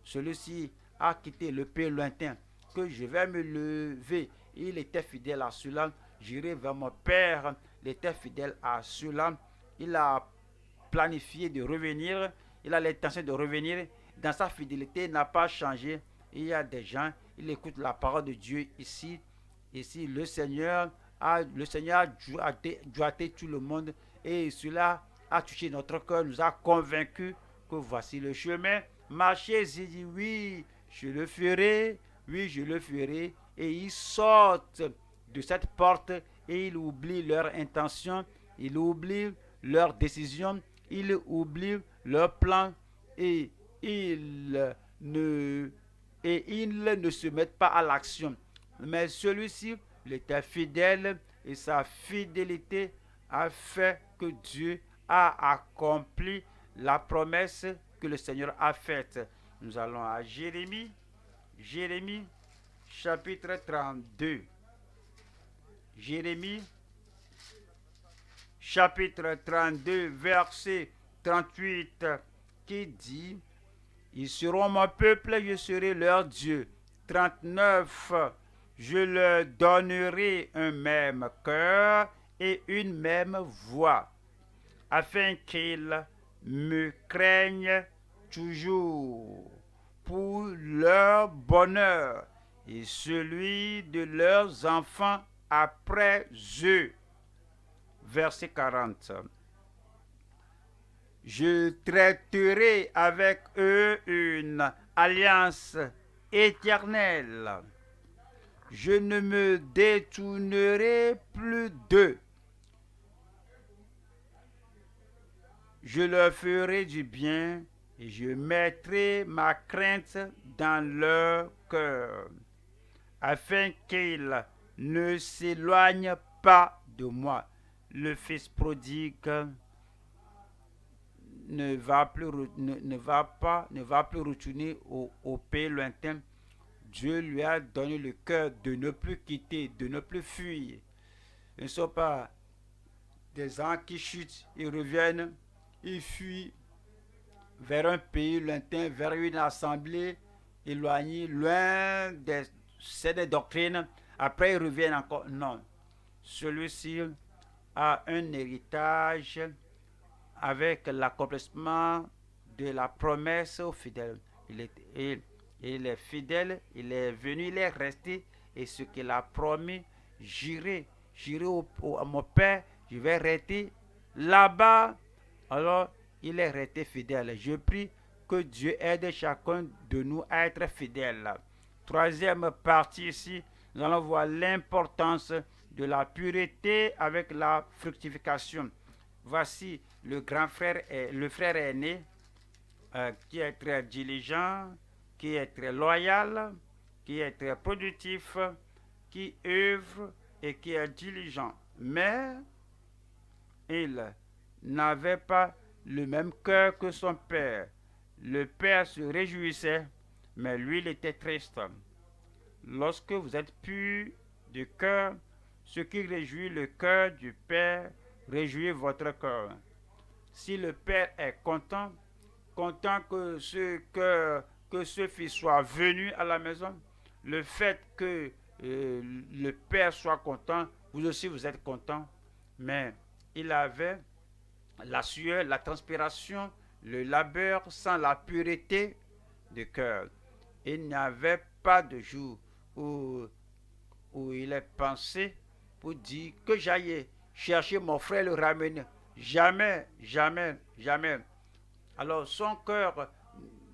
Celui-ci a quitté le pays lointain, que je vais me lever. Il était fidèle à cela. J'irai vers mon Père. Il était fidèle à cela. il a planifié de revenir, il a l'intention de revenir. Dans sa fidélité, il n'a pas changé. Il y a des gens, ils écoutent la parole de Dieu ici. Ici, le Seigneur a doigté tout le monde et cela a touché notre cœur, nous a convaincus que voici le chemin. Marchez-y, dit oui, je le ferai, oui, je le ferai. Et ils sortent de cette porte et ils oublient leur intention, ils oublient leur décision, ils oublient leur plan et ne, ils ne se mettent pas à l'action. Mais celui-ci, il était fidèle et sa fidélité a fait que Dieu a accompli la promesse que le Seigneur a faite. Nous allons à Jérémie, chapitre 32. Jérémie, chapitre 32, verset 38, qui dit: ils seront mon peuple, je serai leur Dieu. 39, je leur donnerai un même cœur et une même voix, afin qu'ils me craignent toujours pour leur bonheur et celui de leurs enfants après eux. Verset 40. Je traiterai avec eux une alliance éternelle. Je ne me détournerai plus d'eux. Je leur ferai du bien et je mettrai ma crainte dans leur cœur, afin qu'ils ne s'éloignent pas de moi. Le fils prodigue ne va plus retourner au pays lointain. Dieu lui a donné le cœur de ne plus quitter, de ne plus fuir. Ce ne sont pas des gens qui chutent, ils reviennent, ils fuient vers un pays lointain, vers une assemblée éloignée, loin des saines doctrines. Après, ils reviennent encore. Non. Celui-ci a un héritage avec l'accomplissement de la promesse aux fidèles. Il est fidèle, il est venu, il est resté, et ce qu'il a promis, j'irai à mon Père, je vais rester là-bas. Alors, il est resté fidèle. Je prie que Dieu aide chacun de nous à être fidèle. Troisième partie ici, nous allons voir l'importance de la pureté avec la fructification. Voici le grand frère, le frère aîné, qui est très diligent, qui est très loyal, qui est très productif, qui œuvre et qui est diligent. Mais il n'avait pas le même cœur que son père. Le père se réjouissait, mais lui, il était triste. Lorsque vous êtes pur de cœur, ce qui réjouit le cœur du père réjouit votre cœur. Si le père est content que ce fils soit venu à la maison, le fait que le père soit content, vous aussi vous êtes content. Mais il avait la sueur, la transpiration, le labeur sans la pureté de cœur. Il n'y avait pas de jour où il est pensé pour dire que j'aille chercher mon frère et le ramener. Jamais, jamais, jamais. Alors son cœur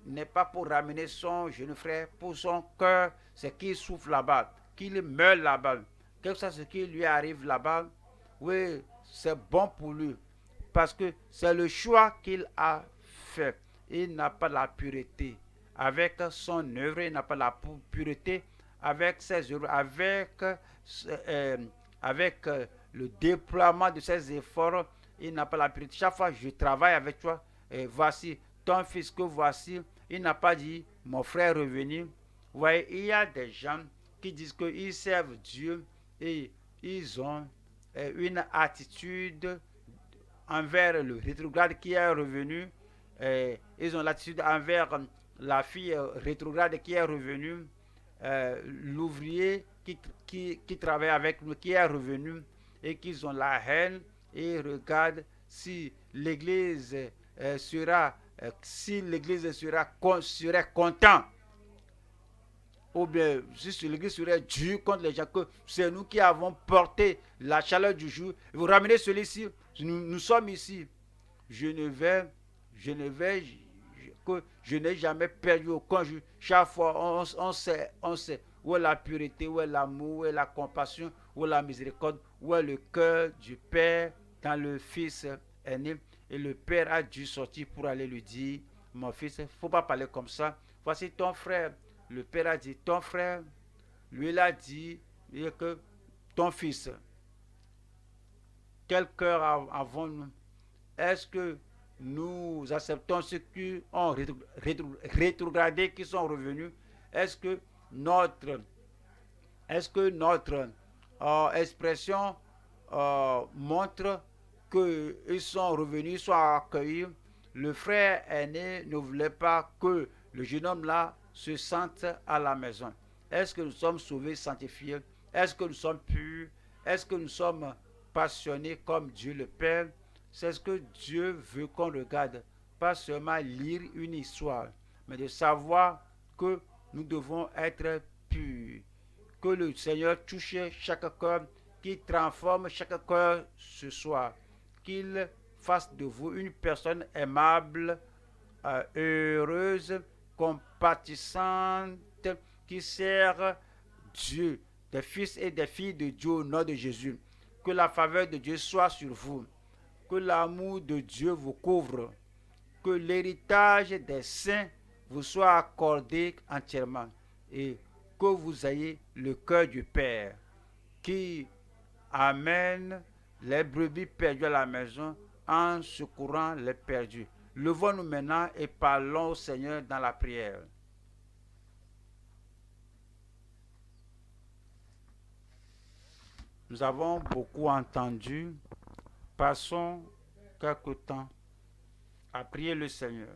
n'est pas pour ramener son jeune frère. Pour son cœur, c'est qu'il souffre là-bas, qu'il meurt là-bas. Quel que soit ce qui lui arrive là-bas, oui, c'est bon pour lui. Parce que c'est le choix qu'il a fait. Il n'a pas la pureté. Avec son œuvre, il n'a pas la pureté. Avec ses œuvres, avec le déploiement de ses efforts, il n'a pas la pureté. Chaque fois que je travaille avec toi, et voici ton fils que voici, il n'a pas dit mon frère est revenu. Vous voyez, il y a des gens qui disent qu'ils servent Dieu et ils ont une attitude envers le rétrograde qui est revenu. Ils ont l'attitude envers la fille rétrograde qui est revenue. L'ouvrier qui travaille avec nous, qui est revenu, et qu'ils ont la haine et ils regardent si l'Église serait content, ou bien si l'Église serait dure contre les gens, que c'est nous qui avons porté la chaleur du jour, vous ramenez celui-ci, nous sommes ici. Je ne vais, je ne vais, que je n'ai jamais perdu aucun jour. Chaque fois, on sait où est la pureté, où est l'amour, où est la compassion, où est la miséricorde, où est le cœur du Père quand le Fils est né. Et le Père a dû sortir pour aller lui dire, mon fils, il ne faut pas parler comme ça. Voici ton frère. Le Père a dit, ton frère, lui il a dit que ton fils, quel cœur avons-nous? Est-ce que nous acceptons ceux qui ont rétrogradé, qui sont revenus? Est-ce que notre, est expression montre qu'ils sont revenus, sont accueillis? Le frère aîné ne voulait pas que le jeune homme là se sente à la maison. Est-ce que nous sommes sauvés, sanctifiés? Est-ce que nous sommes purs? Est-ce que nous sommes passionnés comme Dieu le Père? C'est ce que Dieu veut qu'on regarde. Pas seulement lire une histoire, mais de savoir que nous devons être purs. Que le Seigneur touche chaque cœur, qu'il transforme chaque cœur ce soir. Qu'il fasse de vous une personne aimable, heureuse, compatissante, qui sert Dieu, des fils et des filles de Dieu au nom de Jésus. Que la faveur de Dieu soit sur vous. Que l'amour de Dieu vous couvre. Que l'héritage des saints vous soit accordé entièrement. Et que vous ayez le cœur du Père qui amène les brebis perdues à la maison en secourant les perdus. Levons-nous maintenant et parlons au Seigneur dans la prière. Nous avons beaucoup entendu. Passons quelque temps à prier le Seigneur.